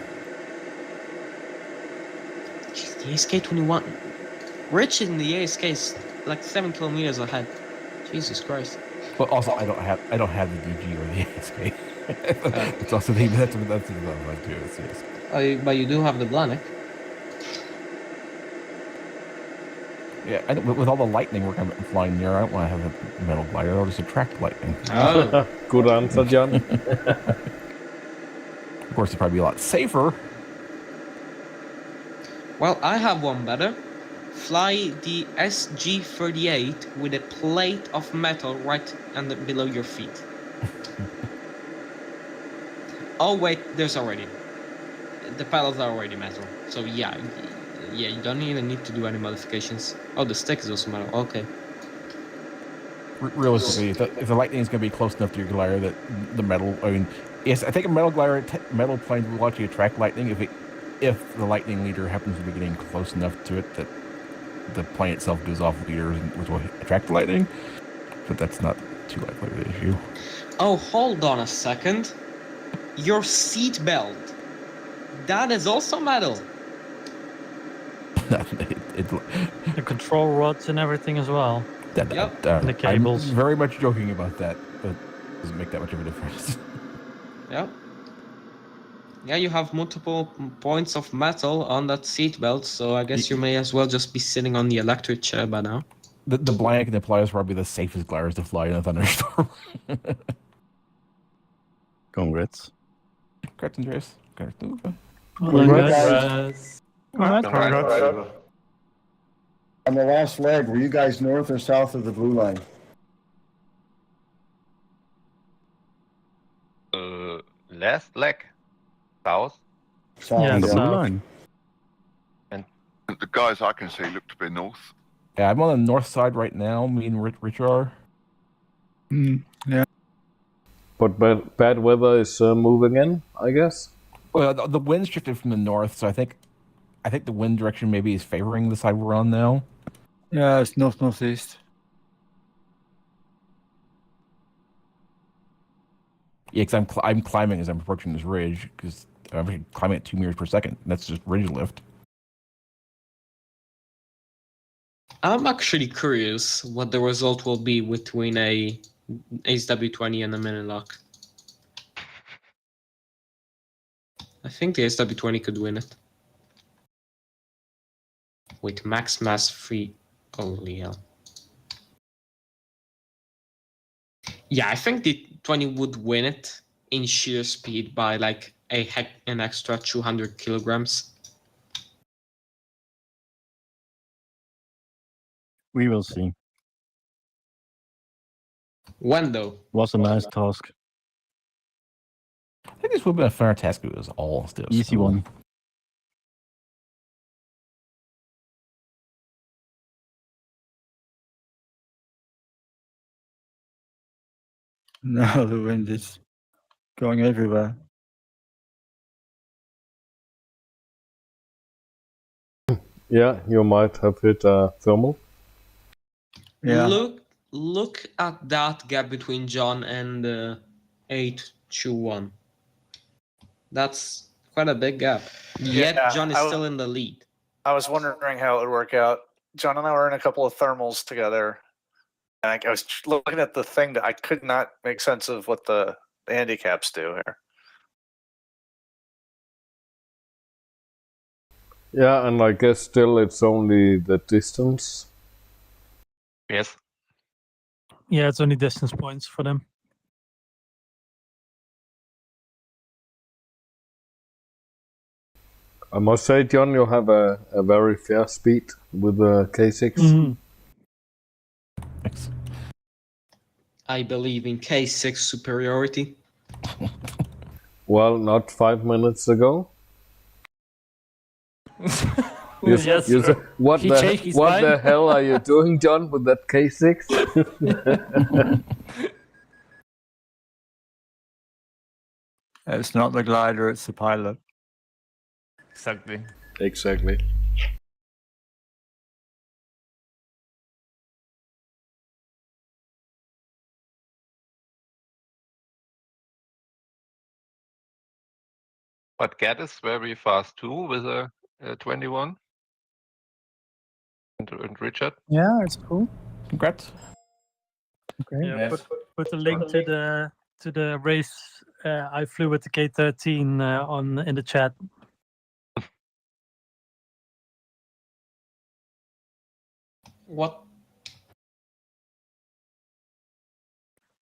Jeez, the ASK-21. Rich in the ASK is like 7 kilometers ahead. Jesus Christ. But also, I don't have the DG or the ASK. It's also that's another one too. Yes. But you do have the Blanek. Yeah, with all the lightning work I'm flying near, I don't want to have a metal glider. I'll just attract lightning. Oh. Good answer, John. Of course, it'd probably be a lot safer. Well, I have one better. Fly the SG-38 with a plate of metal right below your feet. Oh wait, there's already. The pedals are already metal. So yeah, you don't even need to do any modifications. Oh, the stick is also metal. Okay. Realistically, if the lightning is going to be close enough to your glider, that the metal. I mean, yes, I think a metal glider, metal plane will actually attract lightning if the lightning leader happens to be getting close enough to it that the plane itself goes off leaders which will attract the lightning. But that's not too likely an issue. Oh, hold on a second. Your seat belt. That is also metal. The control rods and everything as well. Yep. The cables. I'm very much joking about that, but it doesn't make that much of a difference. Yeah. Yeah, you have multiple points of metal on that seat belt, so I guess you may as well just be sitting on the electric chair by now. The Blanek and the Polaris are probably the safest gliders to fly in a thunderstorm. Congrats. Congrats, Andreas. Congrats. On the last leg, were you guys north or south of the blue line? Last leg. South. South, Yeah, yeah. south. Line. The guys I can see look to be north. Yeah, I'm on the north side right now. Me and Rich are. Yeah. But bad weather is moving in, I guess. Well, the wind shifted from the north, so I think the wind direction maybe is favoring the side we're on now. Yeah, it's northeast. Yeah, because I'm climbing as I'm approaching this ridge because I'm climbing at 2 meters per second. That's just ridge lift. I'm actually curious what the result will be between a Ace W20 and a Minilock. I think the Ace W20 could win it. With max mass free. Holy hell. Yeah, I think the 20 would win it in sheer speed by like an extra 200 kilograms. We will see. When though? Was a nice task. I think this would have been a fair task if it was all still. Easy one. Now the wind is going everywhere. Yeah, you might have hit a thermal. Yeah. Look at that gap between John and 821. That's quite a big gap. Yet Yeah, John is still in the lead. I was wondering how it would work out. John and I were in a couple of thermals together, and I was looking at the thing that I could not make sense of what the handicaps do here. Yeah, and I guess still it's only the distance. Yes. Yeah, it's only distance points for them. I must say, John, you have a very fair speed with the K6. Mm-hmm. Thanks. I believe in K6 superiority. Well, not 5 minutes ago. Yes. You said, what He changed his what the mind. hell are you doing, John, with that K6? It's not the glider, it's the pilot. Exactly. Exactly. But Gat is very fast too with a 21. And Richard. Yeah, it's cool. Congrats. Okay. Yeah, put a link to the race I flew with the K13 in the chat. What?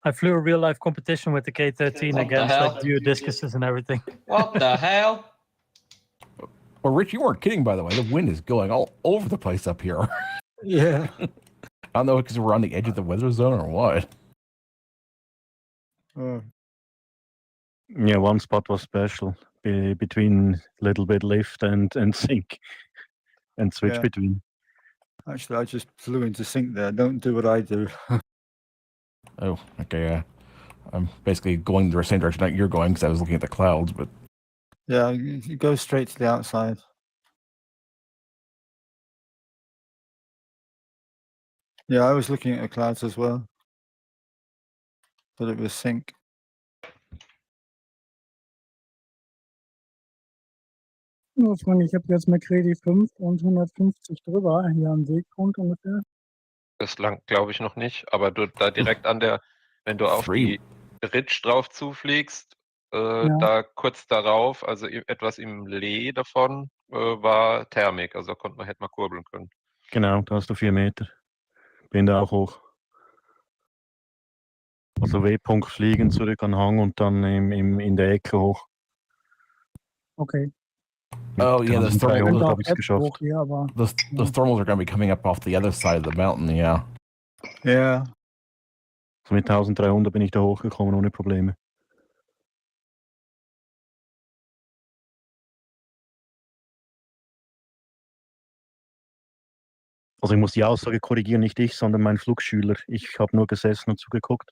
I flew a real life competition with the K13 What the against hell? like geodiscuses and everything. What the hell? Well, Rich, you weren't kidding, by the way. The wind is going all over the place up here. Yeah. I don't know because we're on the edge of the weather zone or what. Yeah, one spot was special between little bit lift and sink and switch Yeah. between. Actually, I just flew into sync there. Don't do what I do. Oh, okay. I'm basically going the same direction that you're going because I was looking at the clouds, but Yeah, you go straight to the outside. Yeah, I was looking at the clouds as well. But it was sync. Ja, Freunde, ich habe jetzt McCready 5 und 150 drüber, hier am Wegpunkt ungefähr. Das lang glaube ich noch nicht, aber du da direkt an der, wenn du auf die Ridge drauf zufliegst, da kurz darauf, also etwas im Lee davon, war Thermik, also hätte man kurbeln können. Genau, da hast du 4 Meter. Bin da auch hoch. Also W-Punkt fliegen zurück an Hang und dann in der Ecke hoch. Okay. oh yeah, those 1300 thermals, habe ich es geschafft. Hier, aber those thermals are going to be coming up off the other side of the mountain. Yeah. Ja. So mit 1300 bin ich da hochgekommen ohne Probleme. Also ich muss die Aussage korrigieren, nicht ich, sondern mein Flugschüler. Ich habe nur gesessen und zugeguckt.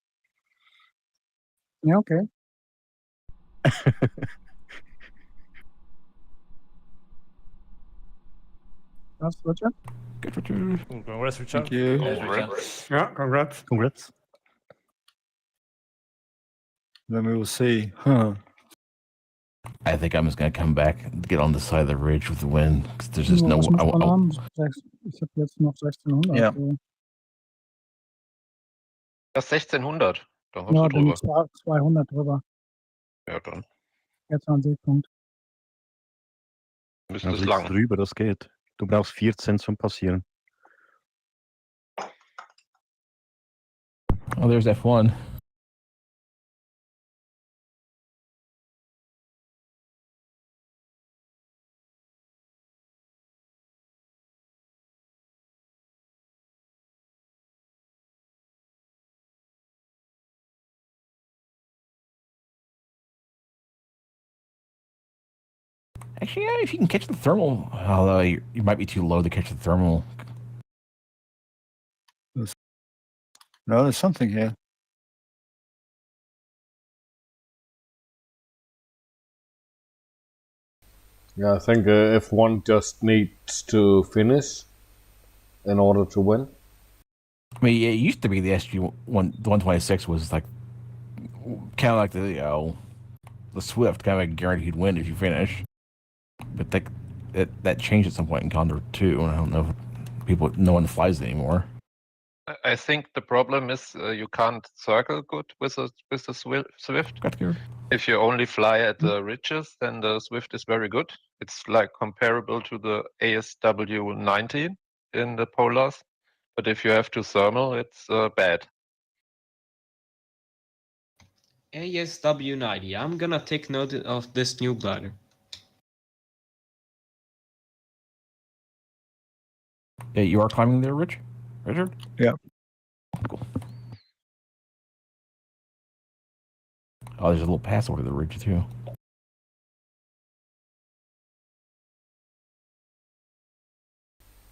Ja, okay. Was, Richard? Good, Richard. Congrats, Richard. Thank you. Yeah, congrats. Congrats. Then we will see. Huh. I think I'm just going to come back and get on the side of the ridge with the wind because there's just Ja, no. was muss man haben? Ich habe jetzt noch 1600. Ja. Das 1600, da kommst Ja, du drüber. dann 200 drüber. Ja, dann Jetzt am Wegpunkt. müsste Also es lang. drüber, das geht. Du brauchst 14 zum Passieren. Oh, there's F1. Actually, yeah, if you can catch the thermal, although you might be too low to catch the thermal. No, there's something here. Yeah, I think F1 just needs to finish in order to win. I mean, it used to be the SG1, the 126 was like kind of like the Swift, kind of a guaranteed win if you finish. But that changed at some point in Condor 2, and I don't know if no one flies it anymore. I think the problem is you can't circle good with the Swift. If you only fly at the ridges, then the Swift is very good. It's like comparable to the ASW 19 in the polars. But if you have to thermal, it's bad. ASW 90. I'm gonna take note of this new glider. Yeah, you are climbing there, Richard? Yeah. Cool. Oh, there's a little pass over the ridge too.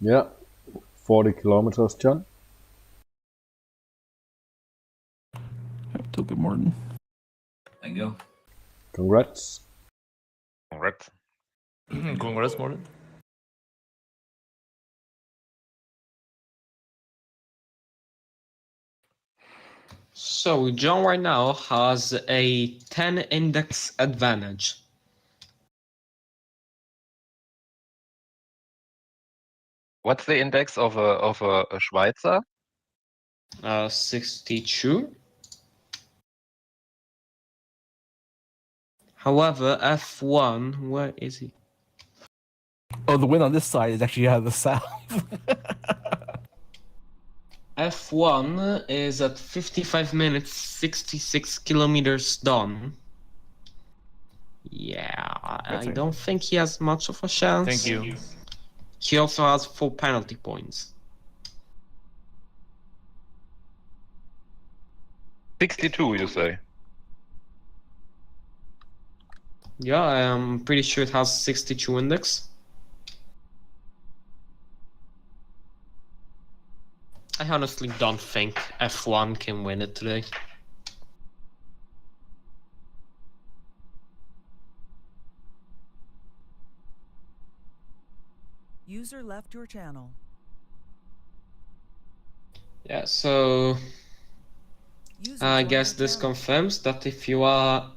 Yeah, 40 kilometers, John. Took it, Morton. Thank you. Congrats. Congrats. Congrats, Morton. So John right now has a 10 index advantage. What's the index of a Schweizer? 62. However, F1, where is he? Oh, the wind on this side is actually out of the south. F1 is at 55 minutes, 66 kilometers down. Yeah, I don't think he has much of a chance. Thank you. He also has 4 penalty points. 62, you say? Yeah, I'm pretty sure it has 62 index. I honestly don't think F1 can win it today. User left your channel. Yeah, so I guess this confirms that if you are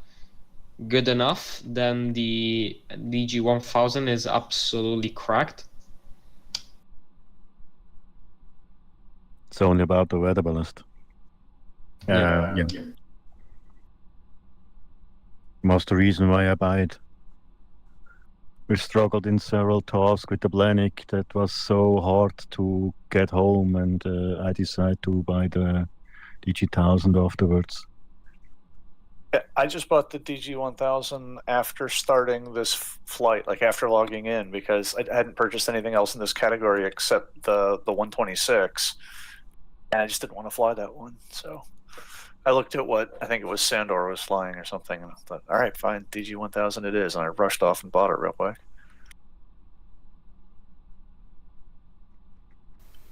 good enough, then the DG1000 is absolutely cracked. It's only about the weather ballast. Yeah. Most the reason why I buy it. We struggled in several tasks with the Blanic that was so hard to get home, and I decided to buy the DG1000 afterwards. Yeah, I just bought the DG1000 after starting this flight, like after logging in, because I hadn't purchased anything else in this category except the 126, and I just didn't want to fly that one. So I looked at what I think it was Sandor was flying or something, and I thought, all right, fine, DG1000 it is, and I rushed off and bought it real quick.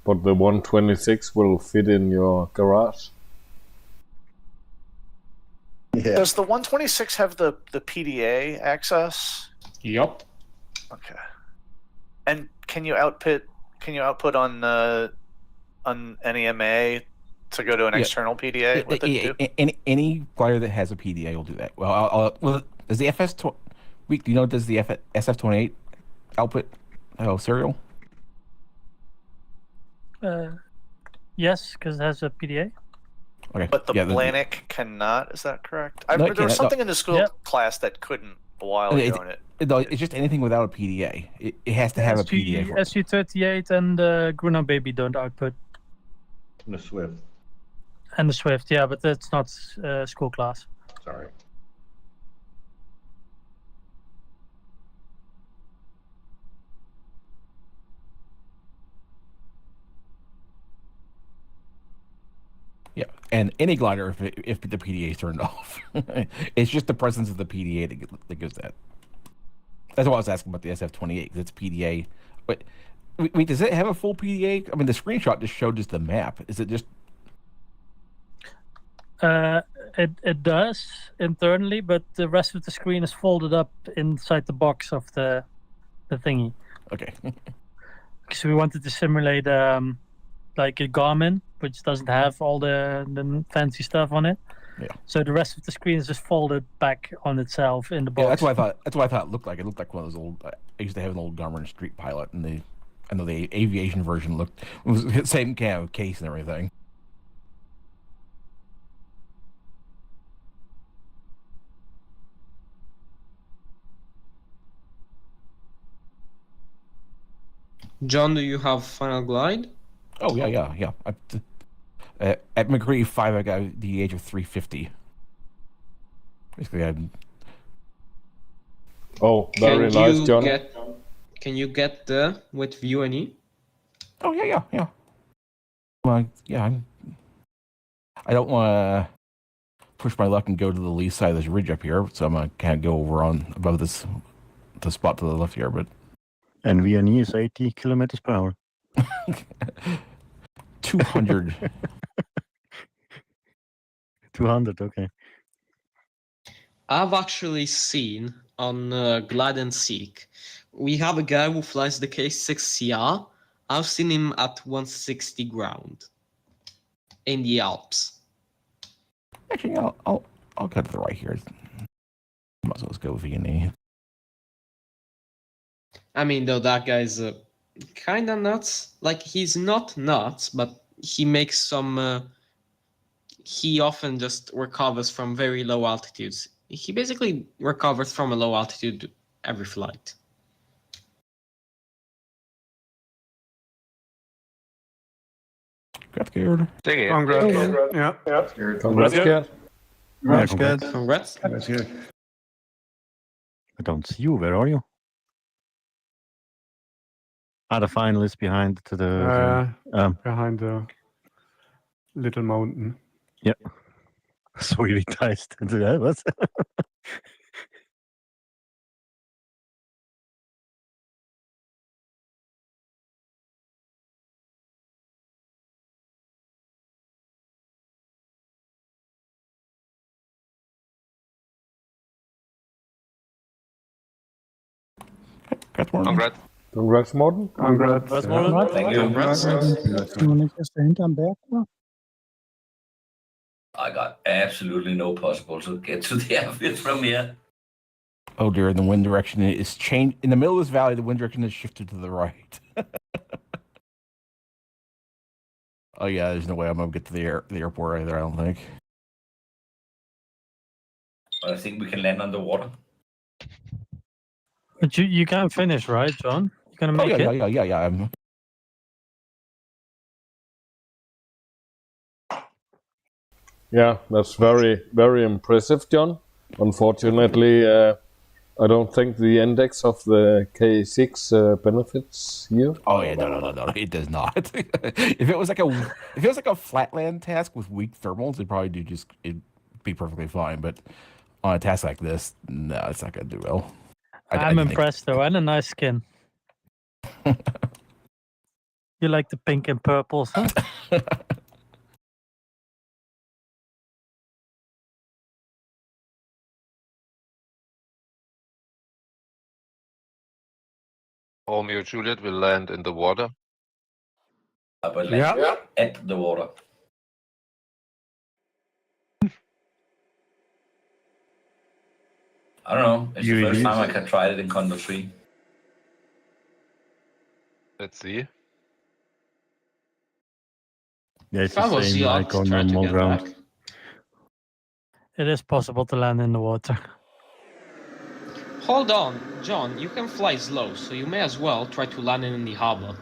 But the 126 will fit in your garage. Yeah. Does the 126 have the PDA access? Yup. Okay. And can you output on NEMA to go to an external PDA with it too? Any glider that has a PDA will do that. Well, does the FS week? Do you know does the SF28 output serial? Yes, because it has a PDA. Okay. But the Blanic cannot. Is that correct? There was something in the school class that couldn't a while ago. It's just anything without a PDA. It has to have a PDA. For SU-38 and Gruner Baby don't output. And the Swift. And the Swift, yeah, but that's not school class. Sorry. Yeah, and any glider if the PDA is turned off. It's just the presence of the PDA that gives that. That's why I was asking about the SF28, because it's PDA. But wait, does it have a full PDA? I mean, the screenshot just showed just the map. Is it just? It does internally, but the rest of the screen is folded up inside the box of the thingy. Okay. Because we wanted to simulate like a Garmin, which doesn't have all the fancy stuff on it. Yeah. So the rest of the screen is just folded back on itself in the box. Yeah, that's what I thought. That's what I thought it looked like. It looked like one of those old. I used to have an old Garmin Street Pilot, and I know the aviation version looked it was the same kind of case and everything. John, do you have Final Glide? Oh yeah. At McCree 5, I got the age of 350. Basically, very nice, John. Can you get the with View NE? Oh yeah. Well, yeah. I don't want push my luck and go to the lee side of this ridge up here. So I'm gonna kind of go over on above this the spot to the left here, but. And VNE is 80 kilometers per hour. 200. 200, okay. I've actually seen on Glide and Seek, we have a guy who flies the K6CR. I've seen him at 160 ground in the Alps. Actually, I'll cut to the right here. Might as well go with VNE. I mean, though that guy's kind of nuts. Like, he's not nuts, but he makes some. He often just recovers from very low altitudes. He basically recovers from a low altitude every flight. Got scared. Congrats. Yeah. Congrats, Gerd. Congrats. I don't see you. Where are you? The finalist behind Behind the little mountain. Yeah. So irritated. Was? Congrats. Congrats, Morten. Congrats. Thank you. Når man ikke er stand am Berg, ja. I got absolutely no possible to get to the airfield from here. Oh dear, the wind direction is changed. In the middle of this valley, the wind direction is shifted to the right. Oh yeah, there's no way I'm gonna get to the airport either, I don't think. I think we can land on the water. But you can finish, right, John? You're gonna make it? Yeah. Yeah, that's very, very impressive, John. Unfortunately, I don't think the index of the K6 benefits you. Oh yeah, no, it does not. If it was like a flatland task with weak thermals, it'd be perfectly fine. But on a task like this, no, it's not gonna do well. I'm impressed though, and a nice skin. You like the pink and purples, huh? Romeo Juliet will land in the water. But land at the water. I don't know. It's the first time I can try it in Condor3. Let's see. Yeah, it's the same like on normal ground. It is possible to land in the water. Hold on, John, you can fly slow, so you may as well try to land in the harbor.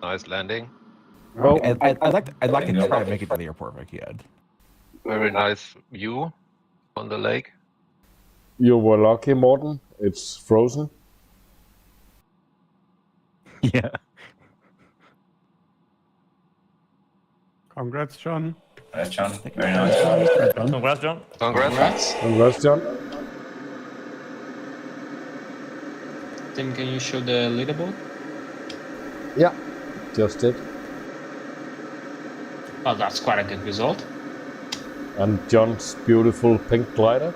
Nice landing. Oh, I'd like to try to make it to the airport if I could. Very nice view on the lake. You were lucky, Morten. It's frozen. Yeah. Congrats, John. Congrats, John. Very nice. Congrats, John. Congrats. Congrats, John. Tim, can you show the leaderboard? Yeah, just did. Oh, that's quite a good result. And John's beautiful pink glider.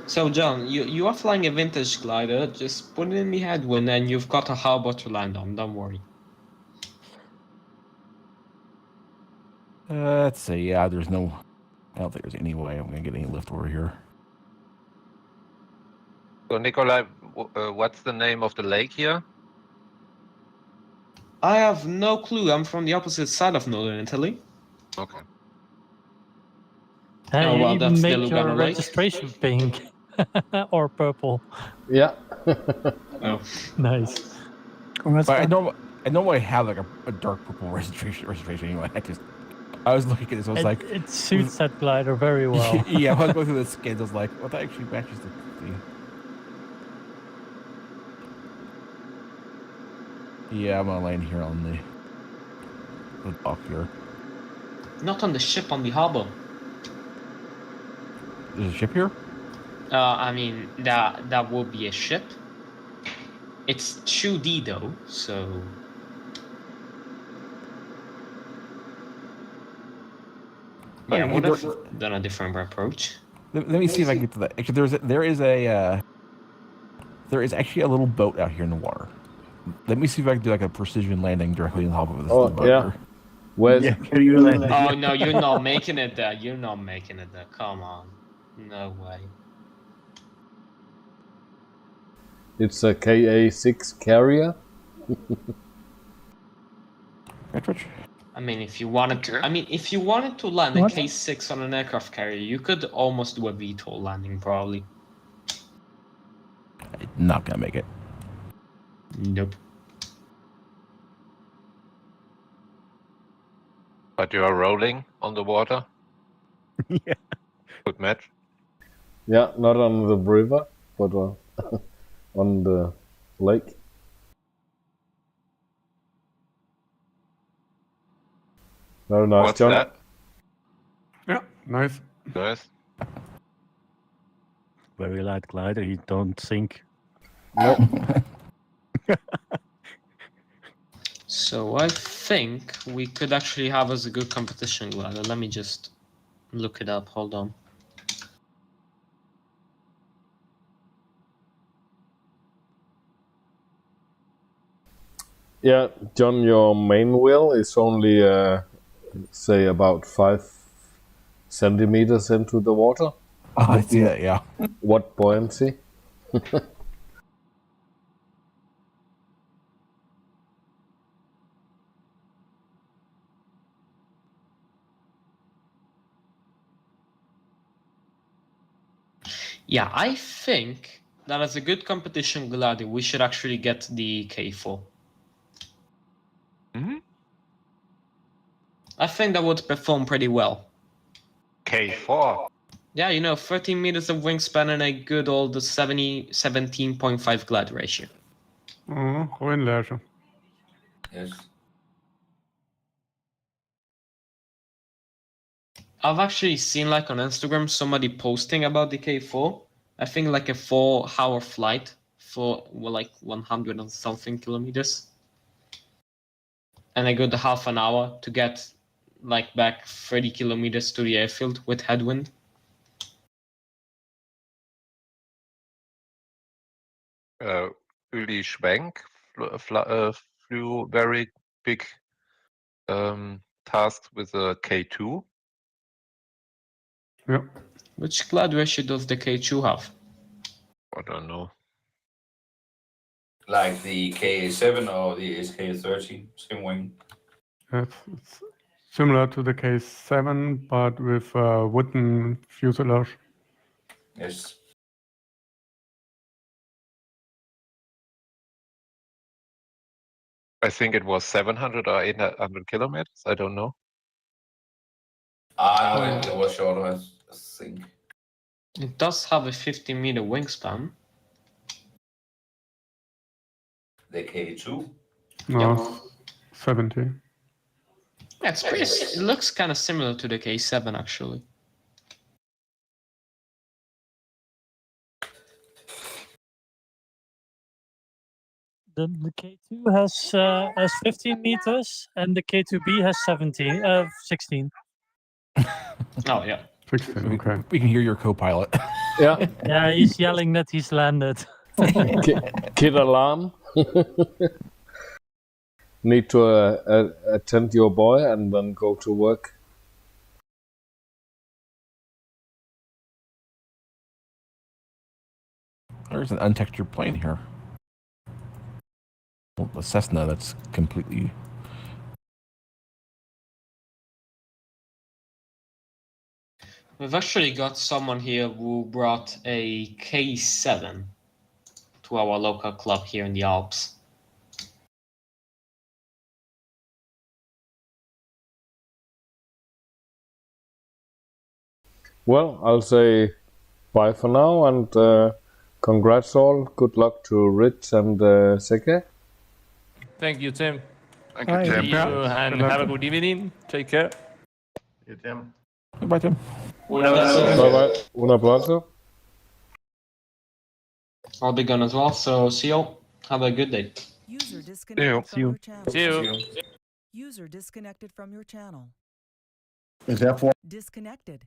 So, John, you are flying a vintage glider. Just put it in the headwind and you've got a harbor to land on. Don't worry. Let's see. Yeah, I don't think there's any way I'm gonna get any lift over here. So, Nikolai, what's the name of the lake here? I have no clue. I'm from the opposite side of northern Italy. Okay. Hey, Oh, you well, even that's the make your Lugano Lake. registration pink or purple. Yeah. Oh, nice. Congrats. But I normally have like a dark purple registration anyway. I was looking at this. I was like, it suits that glider very well. Yeah, I was going through the skins. I was like, well, that actually matches the. Yeah, I'm gonna land here on the the dock here. Not on the ship, on the harbor. There's a ship here? I mean, that will be a ship. It's 2D though, so... Yeah, I would have done a different approach. Let me see if I can get to that. Actually, there is actually a little boat out here in the water. Let me see if I can do like a precision landing directly on top of this little boat here. Where's Oh no, you're not making it there. You're not making it there. Come on. No way. It's a KA6 carrier. I mean, if you wanted to, land a K6 on an aircraft carrier, you could almost do a VTOL landing, probably. Not gonna make it. Nope. But you are rolling on the water? Yeah. Good match. Yeah, not on the river, but on the lake. Very nice, What's John. that? Yeah, nice. Nice. Very light glider, you don't sink. Nope. So I think we could actually have as a good competition glider. Let me just look it up. Hold on. Yeah, John, your main wheel is only, say, about 5 centimeters into the water. Oh, I see that, yeah. What buoyancy? Yeah, I think that as a good competition glider, we should actually get the K4. Mm-hmm. I think that would perform pretty well. K4. Yeah, 13 meters of wingspan and a good old 17.5 glide ratio. Gewoon lezen. Yes. I've actually seen like on Instagram somebody posting about the K4. I think like a 4-hour flight for like 100 and something kilometers. And a good half an hour to get like back 30 kilometers to the airfield with headwind. Uli Schwenk flew very big tasks with a K2. Yeah. Which glide ratio does the K2 have? I don't know. Like the KA7 or the SK13, same wing. It's similar to the K7, but with wooden fuselage. Yes. I think it was 700 or 800 kilometers. I don't know. No, it was shorter, I think. It does have a 50-meter wingspan. The K2? No, 70. Yeah, it looks kind of similar to the K7 actually. The K2 has 15 meters and the K2B has 16. Oh yeah. 16, okay. We can hear your co-pilot. Yeah. Yeah, he's yelling that he's landed. Kid alarm. Need to attend your boy and then go to work. There's an untextured plane here. Well, the Cessna, that's completely... We've actually got someone here who brought a K7 to our local club here in the Alps. Well, I'll say bye for now and congrats all. Good luck to Ritz and Seke. Thank you, Tim. Thank you, Tim. See you, and have a good evening. Take care. You, Tim. Goodbye, Tim. Bye bye. Un aplauso. I'll be gone as well, so see you. Have a good day. User disconnected from your channel. See you. User disconnected from your channel. Is that for? Disconnected.